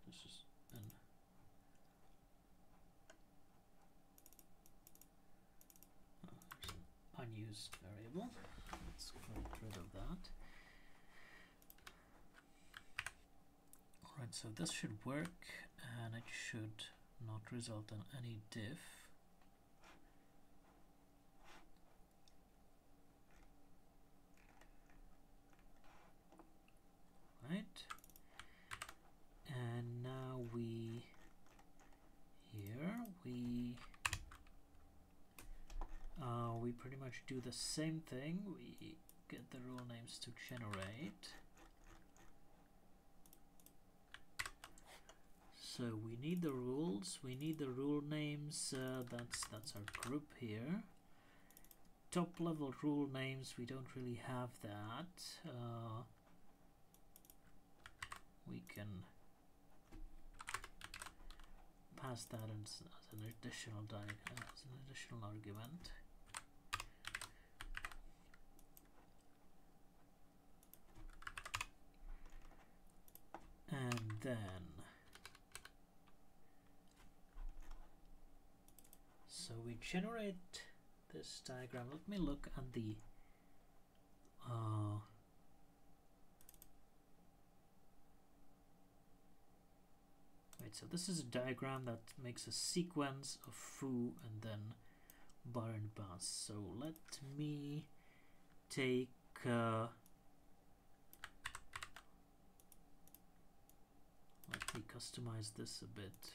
This is an unused variable. Let's get rid of that. Alright, so this should work and it should not result in any diff. Right, and now we pretty much do the same thing. We get the rule names to generate. So we need the rules, we need the rule names, that's our group here. Top level rule names, we don't really have that. We can pass that as an additional argument. And then so we generate this diagram. Let me look at the right, so this is a diagram that makes a sequence of foo and then bar and bus. So let me take let me customize this a bit,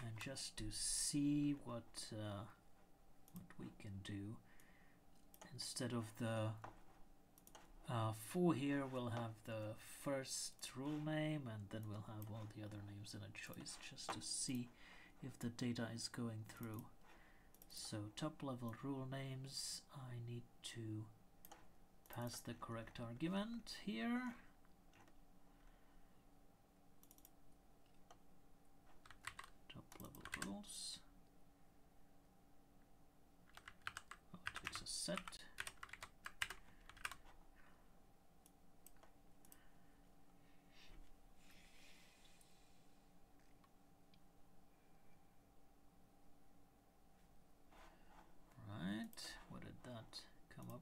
and just to see what we can do. Instead of the for here, we'll have the first rule name, and then we'll have all the other names in a choice, just to see if the data is going through. So top level rule names, I need to pass the correct argument here. Top level rules. Oh, it takes a set.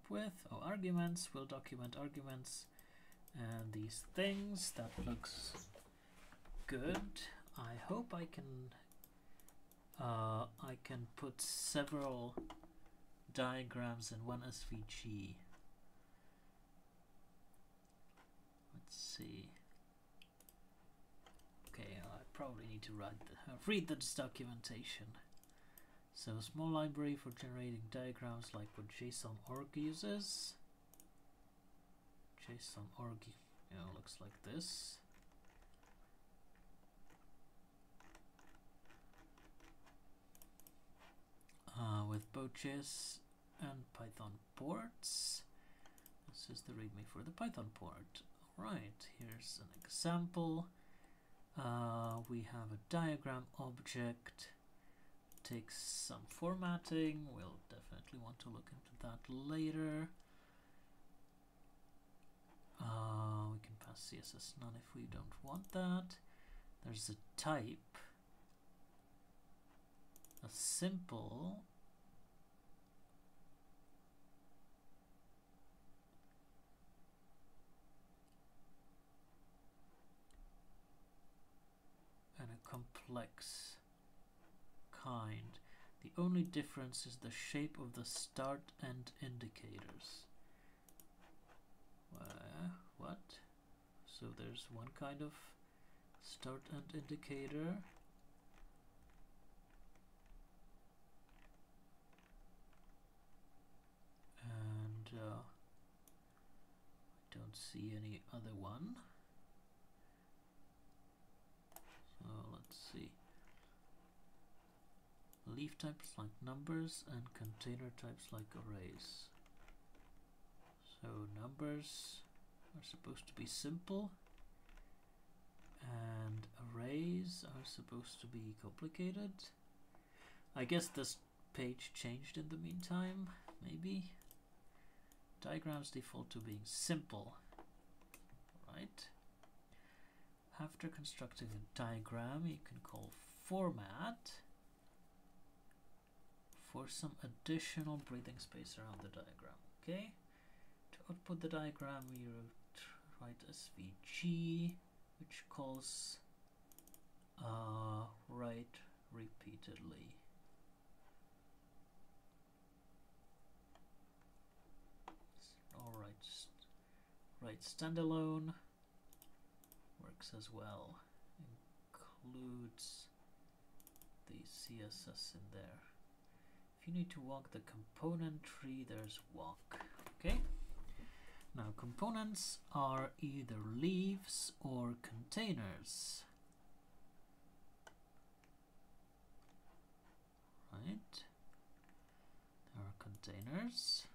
With arguments, we'll document arguments and these things. That looks good. I hope I can put several diagrams in one SVG. Let's see. Okay, I probably need to read this documentation. So a small library for generating diagrams like what JSON.org uses. JSON.org, looks like this. With both JS and Python ports. This is the README for the Python port. Alright, here's an example. we have a diagram object, takes some formatting. We'll definitely want to look into that later. We can pass CSS none if we don't want that. There's a type, a simple, and a complex kind. The only difference is the shape of the start end indicators. What? So there's one kind of start end indicator, and I don't see any other one. So let's see. Leaf types like numbers and container types like arrays. So numbers are supposed to be simple and arrays are supposed to be complicated. I guess this page changed in the meantime, maybe. Diagrams default to being simple, right? After constructing a diagram, you can call format for some additional breathing space around the diagram, okay? To output the diagram, we write svg, which calls write repeatedly. Alright, write standalone works as well. Includes the CSS in there. If you need to walk the component tree, there's walk. Okay. Now components are either leaves or containers. Right. There are containers.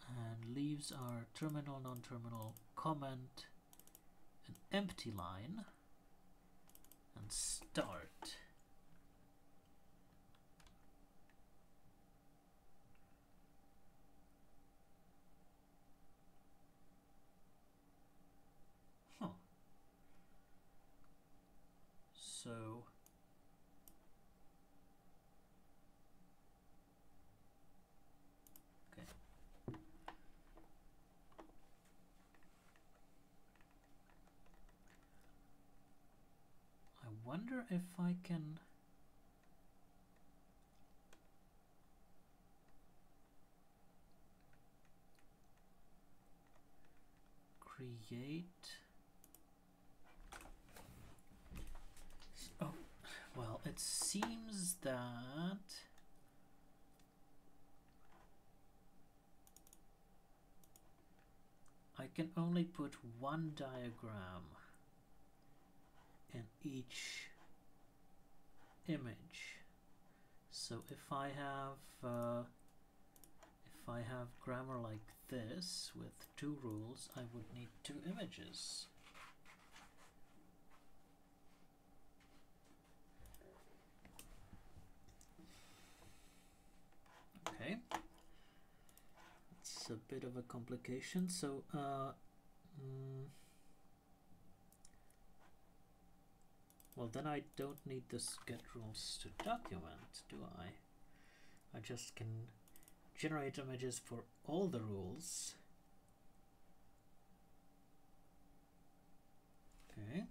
And leaves are terminal, non-terminal, comment, an empty line, and start. So okay. I wonder if I can create. Oh, well, it seems that I can only put one diagram in each image. So if I have grammar like this with two rules, I would need two images. Okay, it's a bit of a complication. So well, then I don't need this get rules to document, do I? I just can generate images for all the rules. Okay.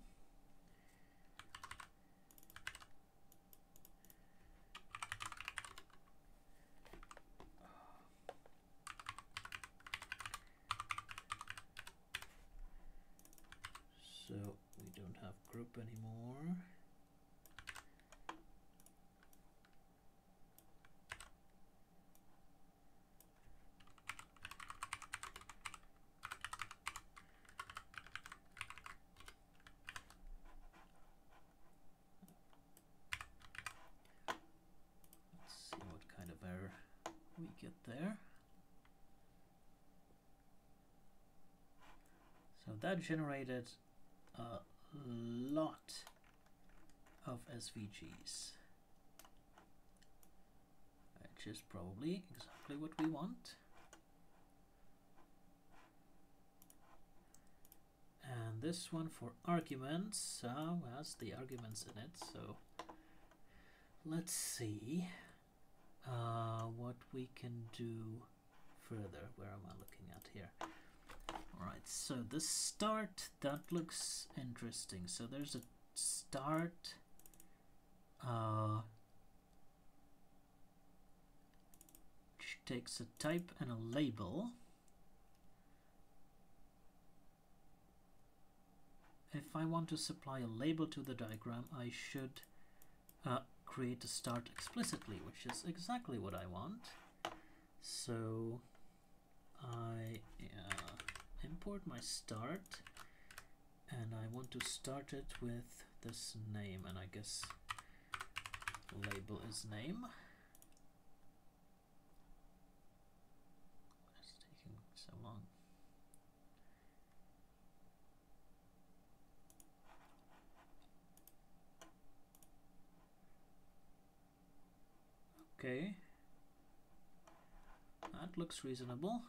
So we don't have group anymore. Let's see what kind of error we get there. So that generated a lot of SVGs, which is probably exactly what we want. And this one for arguments has the arguments in it, so let's see what we can do further. Where am I looking at here? Alright, so the start, that looks interesting. So there's a start which takes a type and a label. If I want to supply a label to the diagram, I should create a start explicitly, which is exactly what I want. So I import my start, and I want to start it with this name, and I guess label is name. It's taking so long. Okay, that looks reasonable.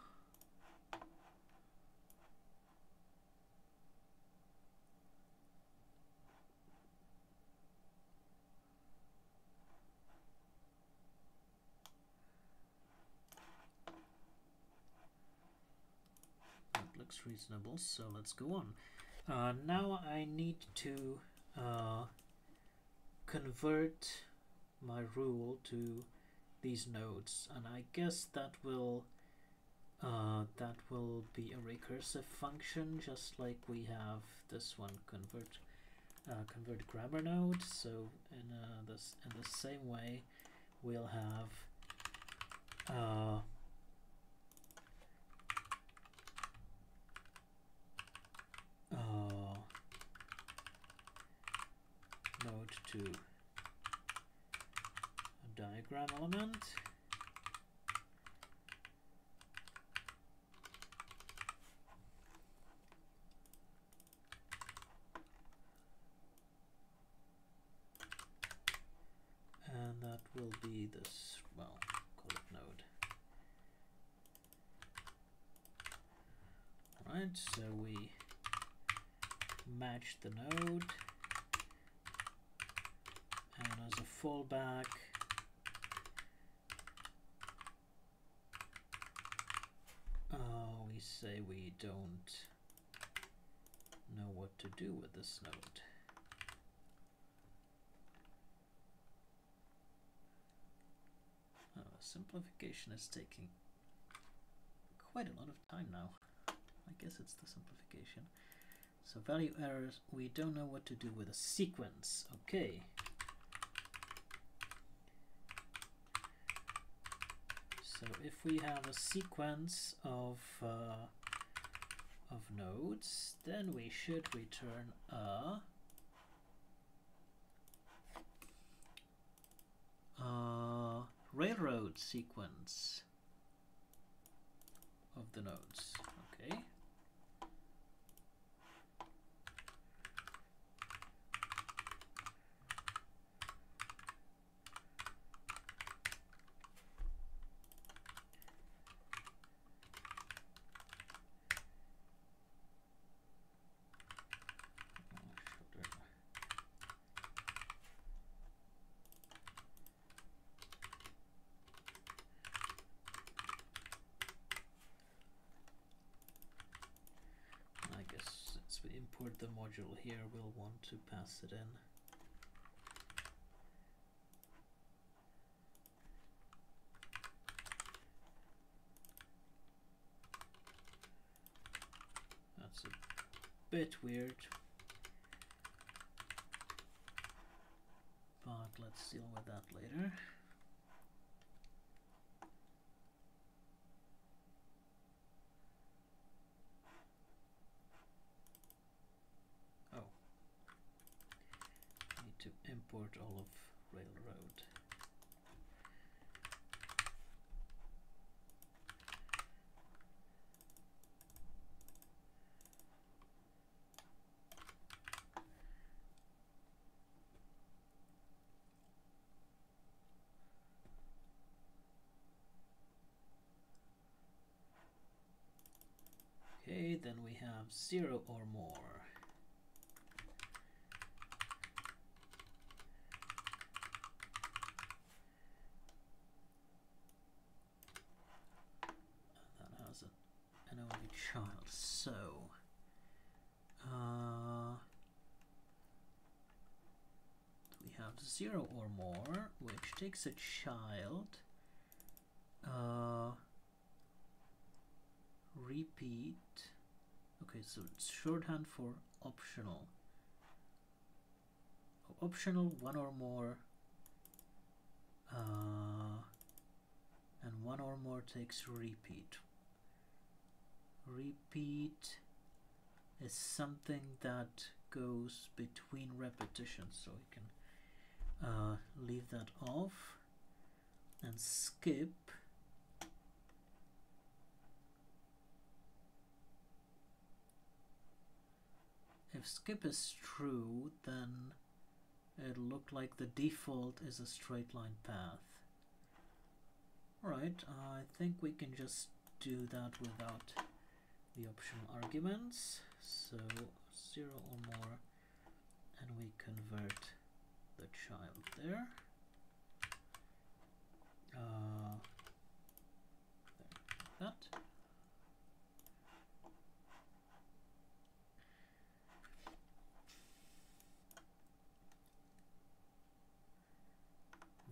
That looks reasonable, so let's go on. Now I need to convert my rule to these nodes, and I guess that will be a recursive function, just like we have this one, convert grammar node. So in the same way, we'll have node to a diagram element. And that will be this, well, call it node. Alright, so we match the node, and as a fallback, we say we don't know what to do with this node. Simplification is taking quite a lot of time now. I guess it's the simplification. So value errors, we don't know what to do with a sequence. Okay. So if we have a sequence of nodes, then we should return a railroad sequence of the nodes. Okay. Import the module here, we'll want to pass it in. That's a bit weird, but let's deal with that later. To import all of railroad. Okay, then we have 0 or more. That has an only child, so we have 0 or more, which takes a child. Repeat. Okay, so it's shorthand for optional. Optional, 1 or more, and 1 or more takes repeat. Repeat is something that goes between repetitions, so we can leave that off. And skip if skip is true, then it'll look like the default is a straight line path. Alright, I think we can just do that without the optional arguments. So 0 or more, and we convert the child there. Like that.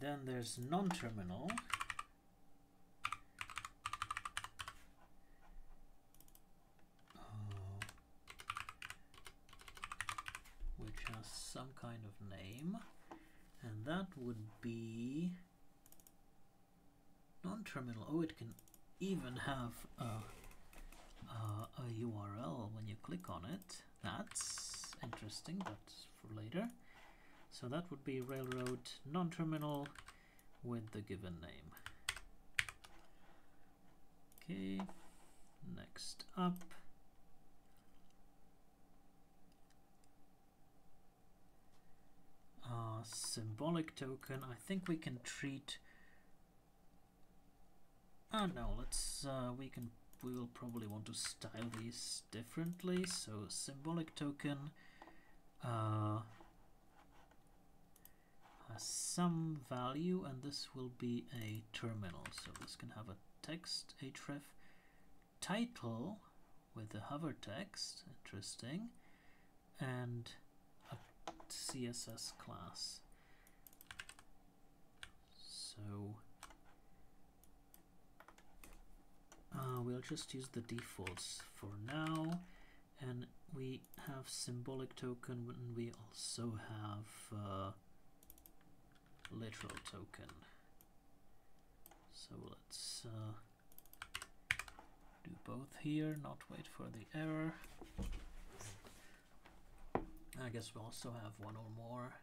Then there's non-terminal. Which has some kind of name, and that would be non-terminal. Oh, it can even have a URL when you click on it. That's interesting, but for later. So that would be railroad non-terminal with the given name. Okay, next up. Symbolic token. I think we can treat. No, let's. We will probably want to style these differently. So symbolic token has some value, and this will be a terminal. So this can have a text href title with a hover text. Interesting, and CSS class. So we'll just use the defaults for now, and we have symbolic token, and we also have literal token. So let's do both here, not wait for the error. I guess we also have 1 or more.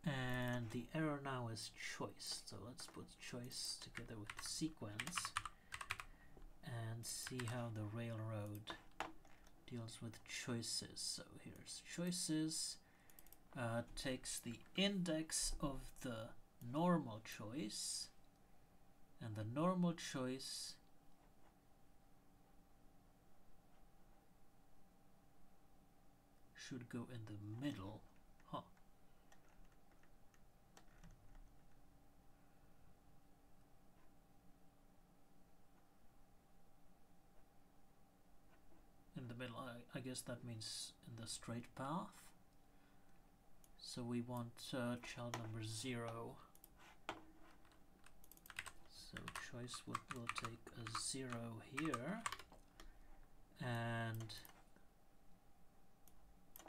And the error now is choice. So let's put choice together with sequence and see how the railroad deals with choices. So here's choices. Takes the index of the normal choice, and the normal choice should go in the middle. In the middle, I guess that means in the straight path. So we want child number 0. So choice will take a 0 here, and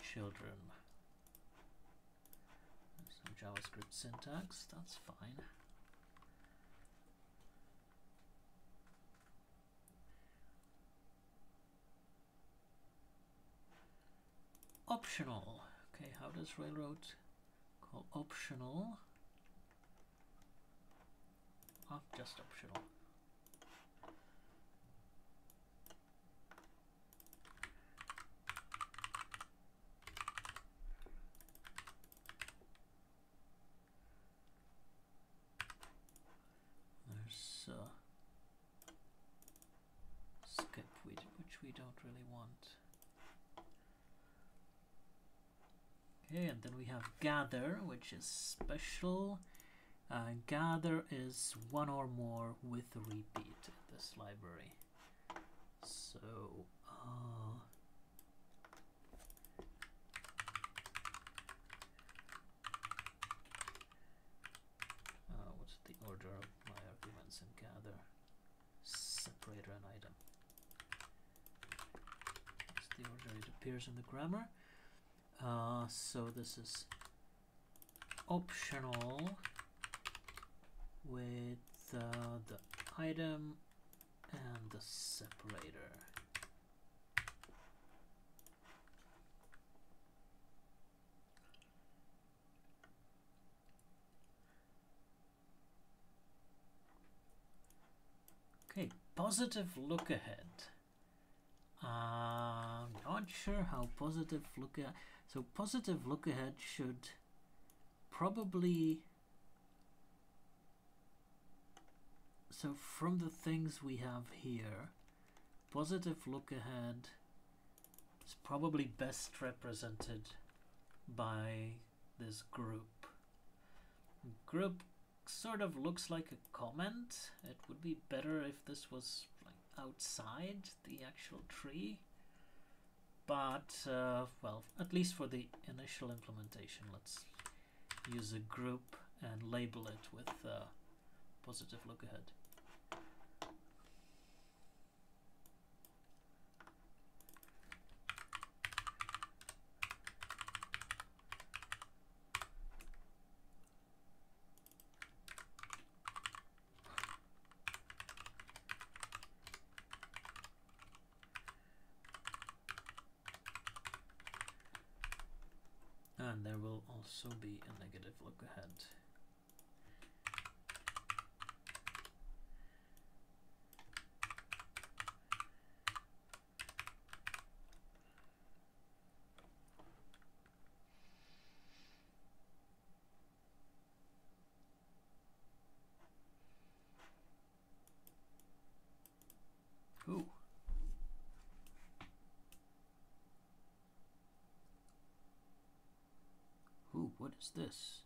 children. Some JavaScript syntax, that's fine. Optional. Okay, how does railroad call optional? Oh, just optional. There's we don't really want. Okay, and then we have gather, which is special. Gather is one or more with a repeat in this library. So, what's the order of my arguments in gather? Separator and item. That's the order it appears in the grammar. So this is optional with the item and the separator. Okay, positive look ahead. Not sure how positive look ahead. So positive look ahead should probably. So from the things we have here, positive look ahead is probably best represented by this group. Group sort of looks like a comment. It would be better if this was like outside the actual tree. But, well, at least for the initial implementation, let's use a group and label it with positive look ahead. And there will also be a negative look ahead. Ooh. Ooh, what is this?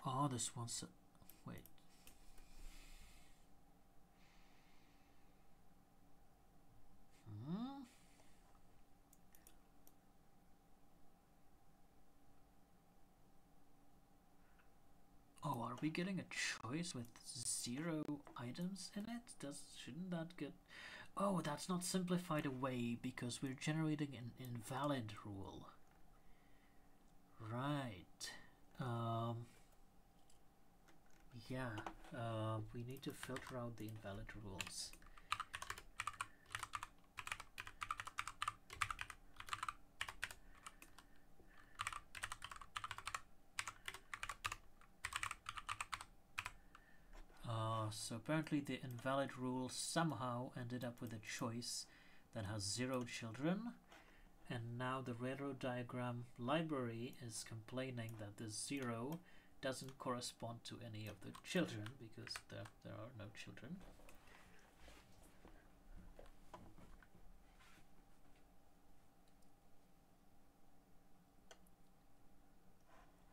Oh, this one's wait. Oh, are we getting a choice with 0 items in it? Shouldn't that get... Oh, that's not simplified away because we're generating an invalid rule. Right. Yeah, we need to filter out the invalid rules. So apparently the invalid rule somehow ended up with a choice that has 0 children, and now the railroad diagram library is complaining that the 0 doesn't correspond to any of the children because there are no children.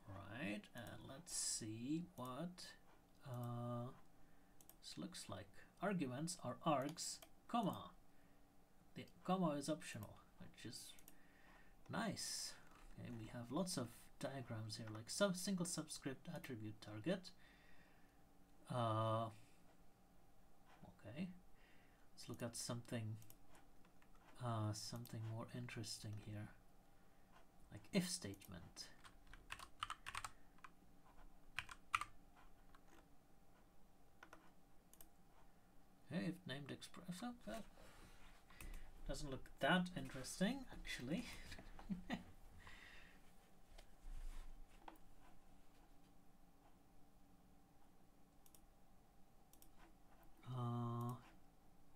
Right, and let's see what this looks like. Arguments are args, comma. The comma is optional, which is nice. Okay, we have lots of diagrams here, like single subscript attribute target. Okay, let's look at something more interesting here, like if statement. Okay, if named expression, that doesn't look that interesting actually.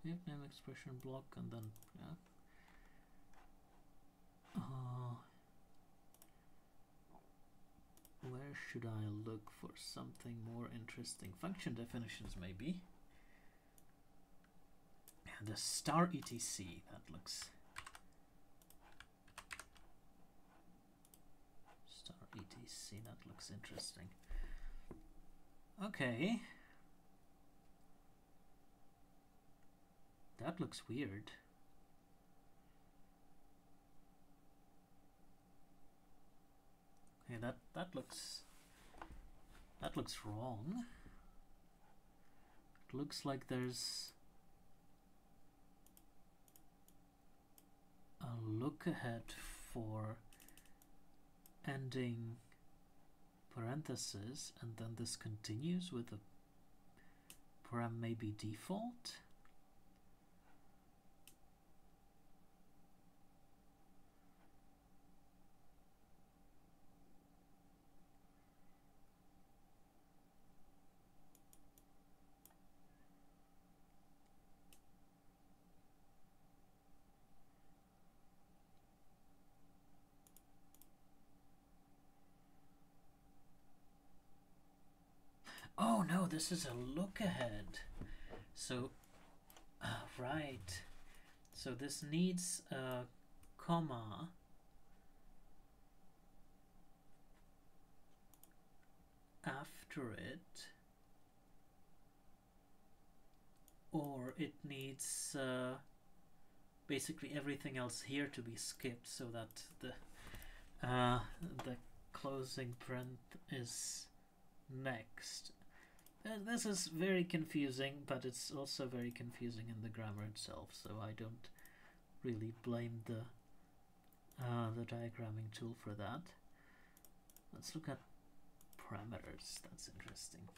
If name expression block, and then yeah. Where should I look for something more interesting? Function definitions, maybe. The star etc. That looks. Star etc. That looks interesting. Okay. That looks weird. Okay, that looks wrong. It looks like there's a look ahead for ending parenthesis, and then this continues with a param maybe default. Oh no, this is a look ahead. So, right. So this needs a comma after it, or it needs basically everything else here to be skipped, so that the closing print is next. This is very confusing, but it's also very confusing in the grammar itself, so I don't really blame the diagramming tool for that. Let's look at parameters. That's interesting.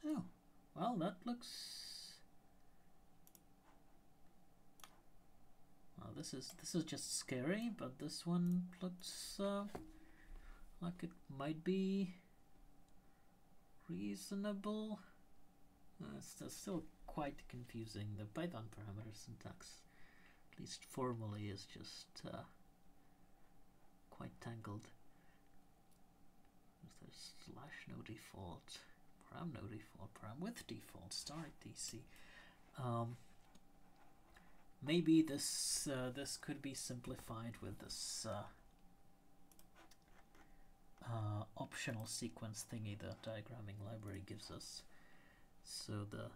Oh, well, that looks. Well, this is just scary, but this one looks like it might be reasonable. It's still quite confusing. The Python parameter syntax, at least formally, is just quite tangled. There's slash no default, param no default, param with default, star etc. Maybe this could be simplified with this optional sequence thingy the diagramming library gives us. So there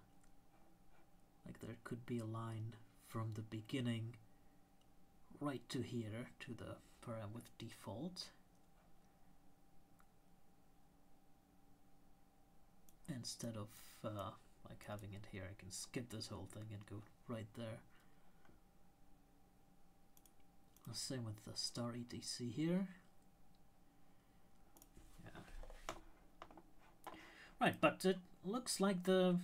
could be a line from the beginning right to here to the param with default, instead of like having it here. I can skip this whole thing and go right there. Same with the star etc here. Yeah. Right, but it looks like the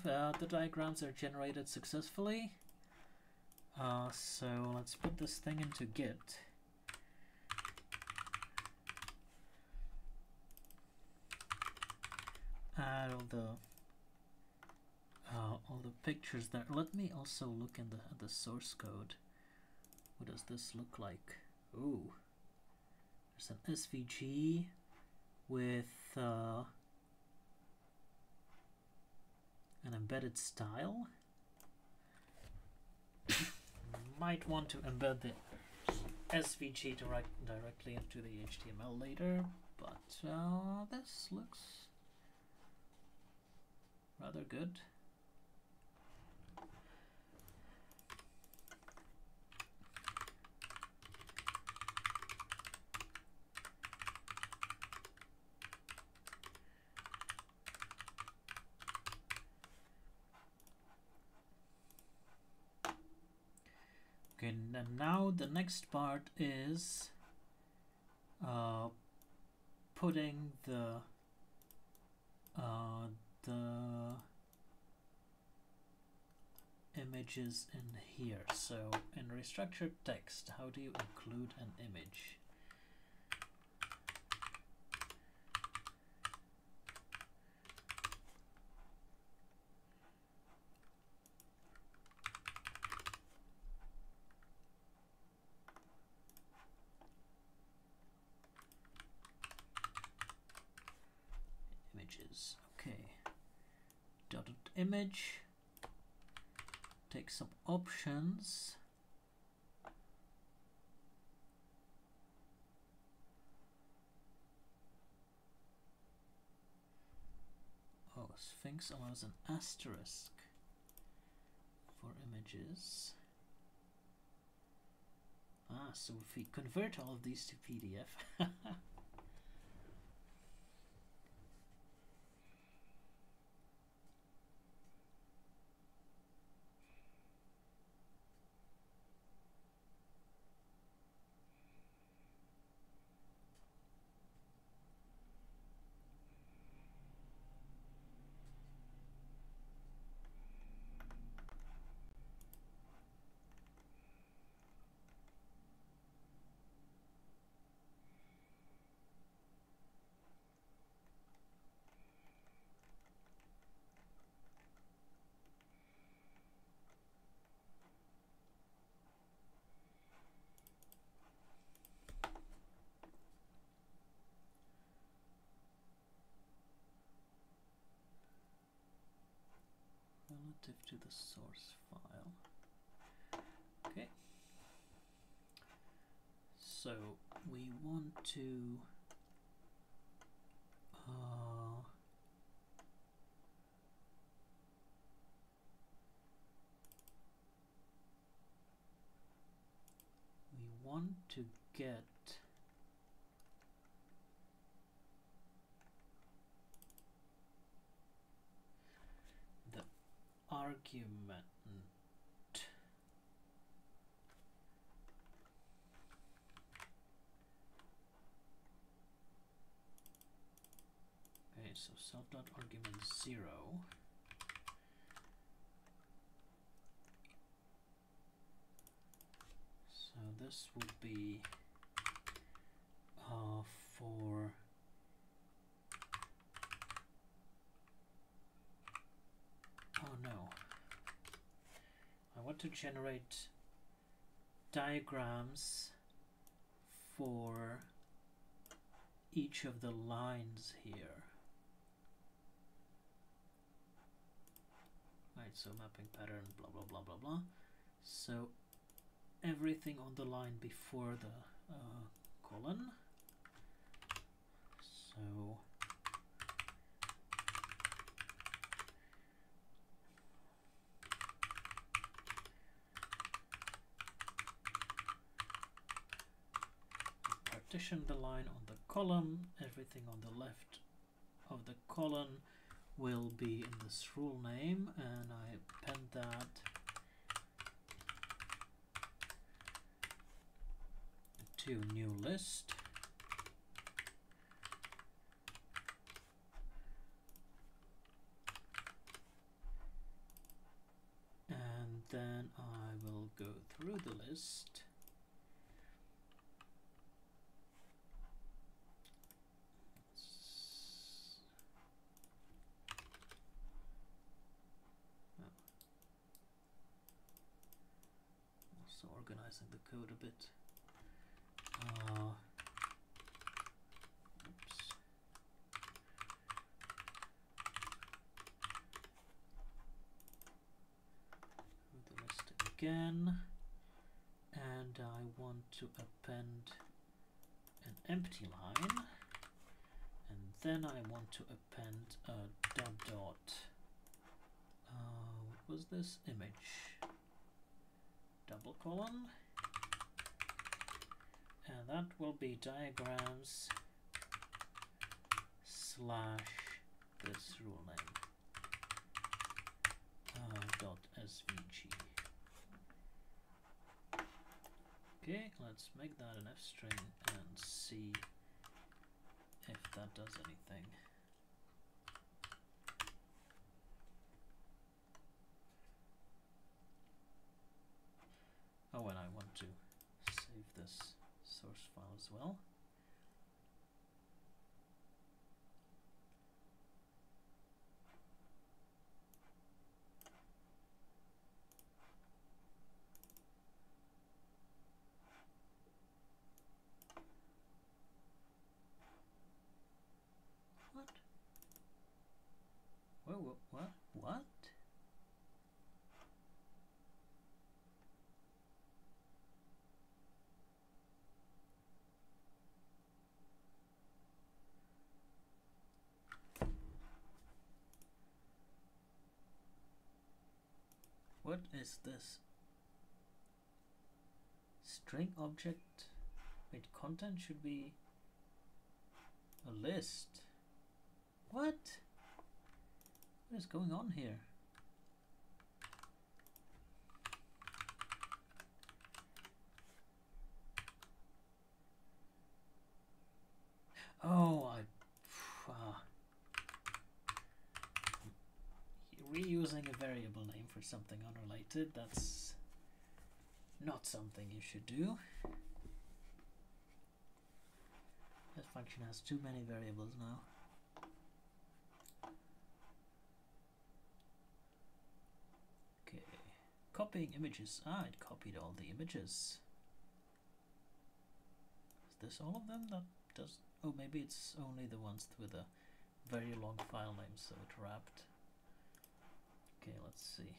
diagrams are generated successfully. So let's put this thing into Git. Add all the pictures there. Let me also look in the source code. What does this look like? Ooh, there's an SVG with an embedded style. Might want to embed the SVG directly into the HTML later, but this looks rather good. Okay, and now the next part is putting the images in here. So in restructured text, how do you include an image? images. Okay, dotted image. Take some options. Oh, Sphinx allows an asterisk for images. Ah, so if we convert all of these to PDF. Relative to the source file. Okay. So we want to get the argument. Okay, so self.argument 0. So this would be for no, I want to generate diagrams for each of the lines here. Right, so mapping pattern, blah blah blah blah blah. So everything on the line before the colon. So partition the line on the column, everything on the left of the column will be in this rule name, and I append that to new list. And then I will go through the list. Also organizing the code a bit. Oops. Through the list again, and I want to append an empty line, and then I want to append a dot. What was this? Image. Double colon, and that will be diagrams / this rule name dot svg. Okay, let's make that an f string and see if that does anything. Oh, and I want to save this source file as well. What? what is this? String object. Wait, content should be a list. What? What is going on here? Oh, reusing a variable name for something unrelated, that's not something you should do. This function has too many variables now. Okay, copying images. Ah, it copied all the images. Is this all of them? That does. Oh, maybe it's only the ones with a very long file name, so it wrapped. Okay, let's see.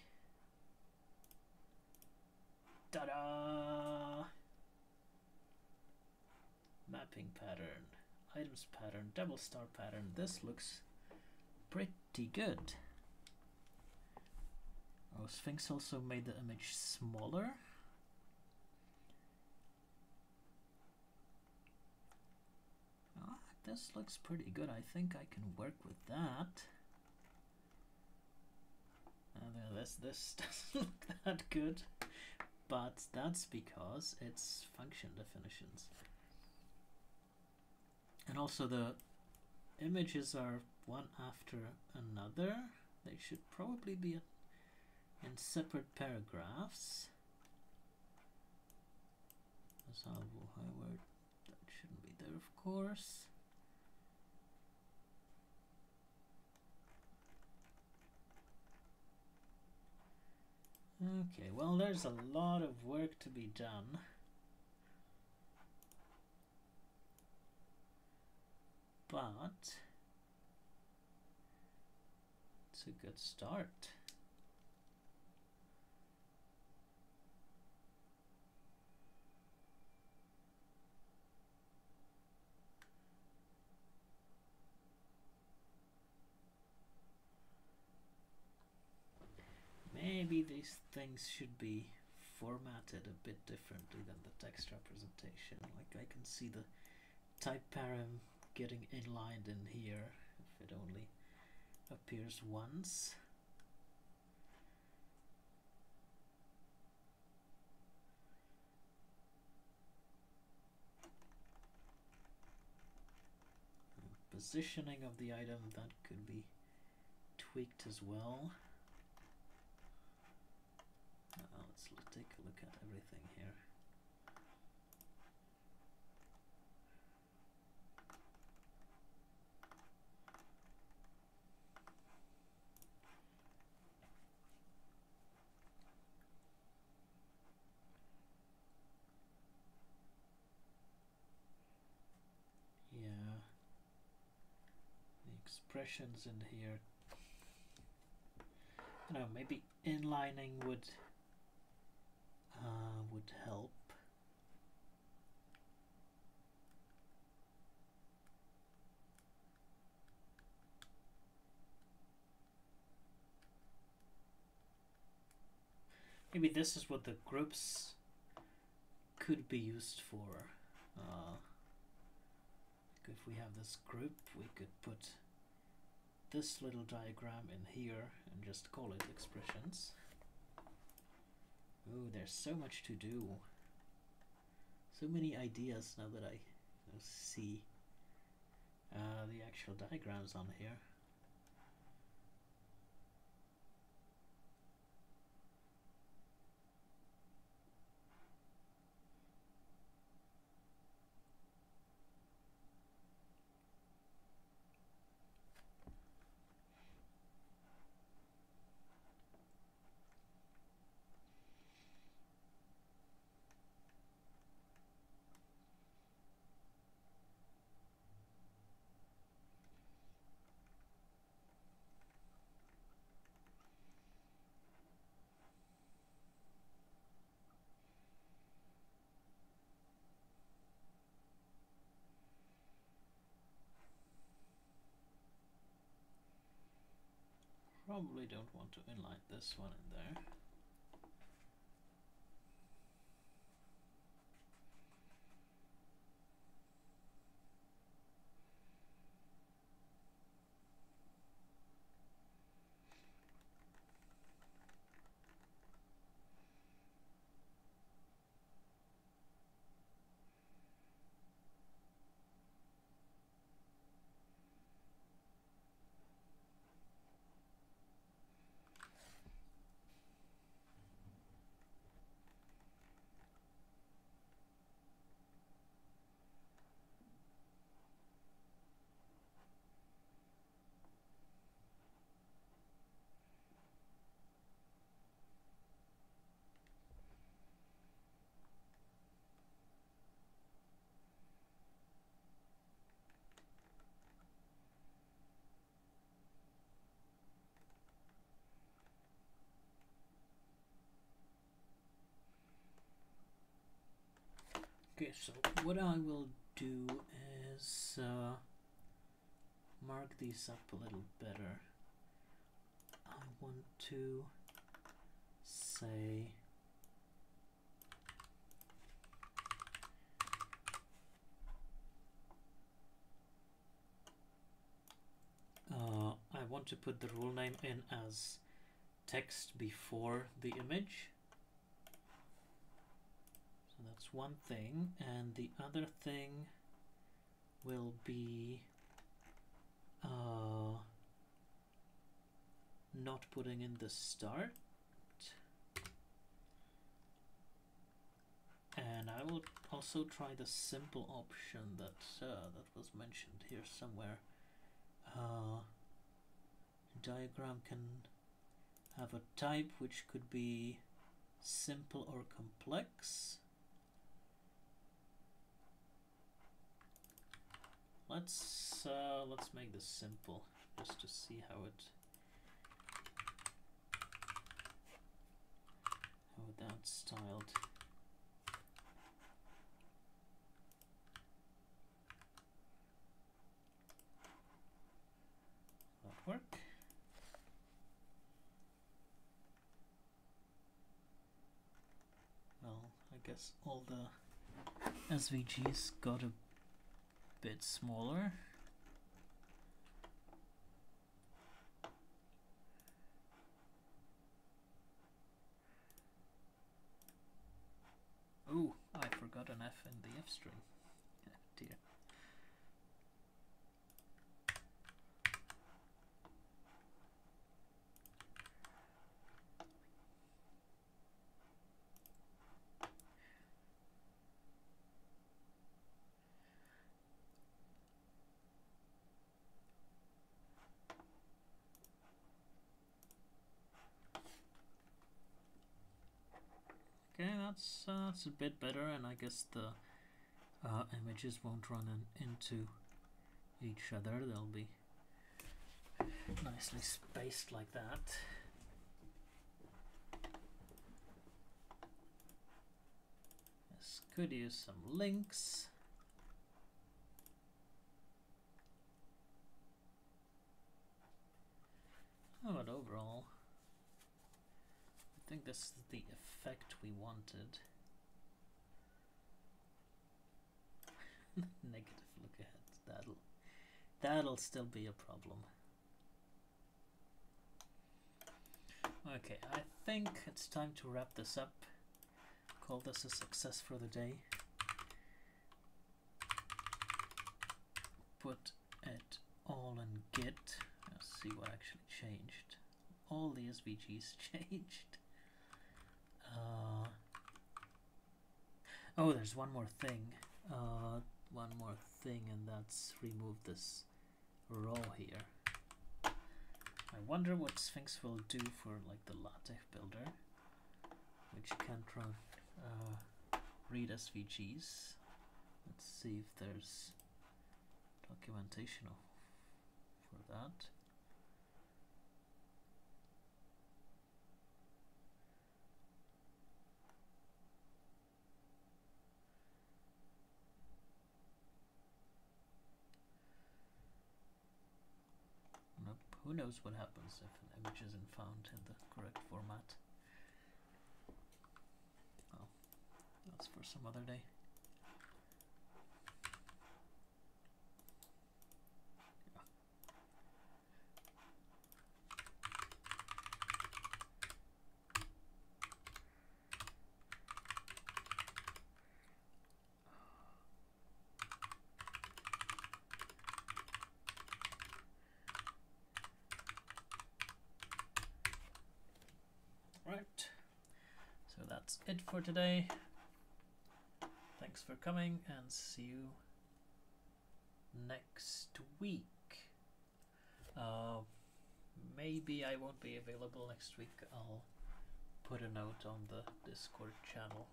Ta-da! Mapping pattern, items pattern, double star pattern. This looks pretty good. Oh, Sphinx also made the image smaller. Oh, this looks pretty good. I think I can work with that. This doesn't look that good, but that's because it's function definitions. And also the images are one after another. They should probably be in separate paragraphs. However, that shouldn't be there, of course. Okay, well, there's a lot of work to be done. But it's a good start. Maybe these things should be formatted a bit differently than the text representation. Like I can see the type param getting inlined in here if it only appears once. Positioning of the item, that could be tweaked as well. Let's take a look at everything here. Yeah, the expressions in here. You know, maybe inlining would help. Maybe this is what the groups could be used for. If we have this group, we could put this little diagram in here and just call it expressions. Oh, there's so much to do. So many ideas now that I see the actual diagrams on here. Probably don't want to inline this one in there. Okay, so what I will do is mark these up a little better. I want to say I want to put the rule name in as text before the image. So that's one thing, and the other thing will be not putting in the start, and I will also try the simple option that that was mentioned here somewhere. Diagram can have a type which could be simple or complex. Let's make this simple just to see how that's styled. That work? Well, I guess all the SVGs got a bit smaller. Oh, I forgot an F in the F string. Dear. Okay, that's a bit better, and I guess the images won't run into each other. They'll be nicely spaced like that. This could use some links. Oh, but overall, I think this is the effect we wanted. Negative look ahead. That'll still be a problem. Okay, I think it's time to wrap this up. Call this a success for the day. Put it all in Git. Let's see what actually changed. All the SVGs changed. Oh, there's one more thing. And that's remove this row here. I wonder what Sphinx will do for like the LaTeX builder, which can't run read SVGs. Let's see if there's documentation for that. Nope. Who knows what happens if an image isn't found in the correct format? Oh, that's for some other day. Right, so that's it for today. Thanks for coming, and see you next week. Maybe I won't be available next week. I'll put a note on the Discord channel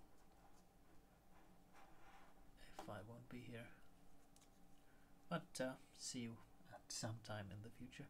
if I won't be here. But see you at some time in the future.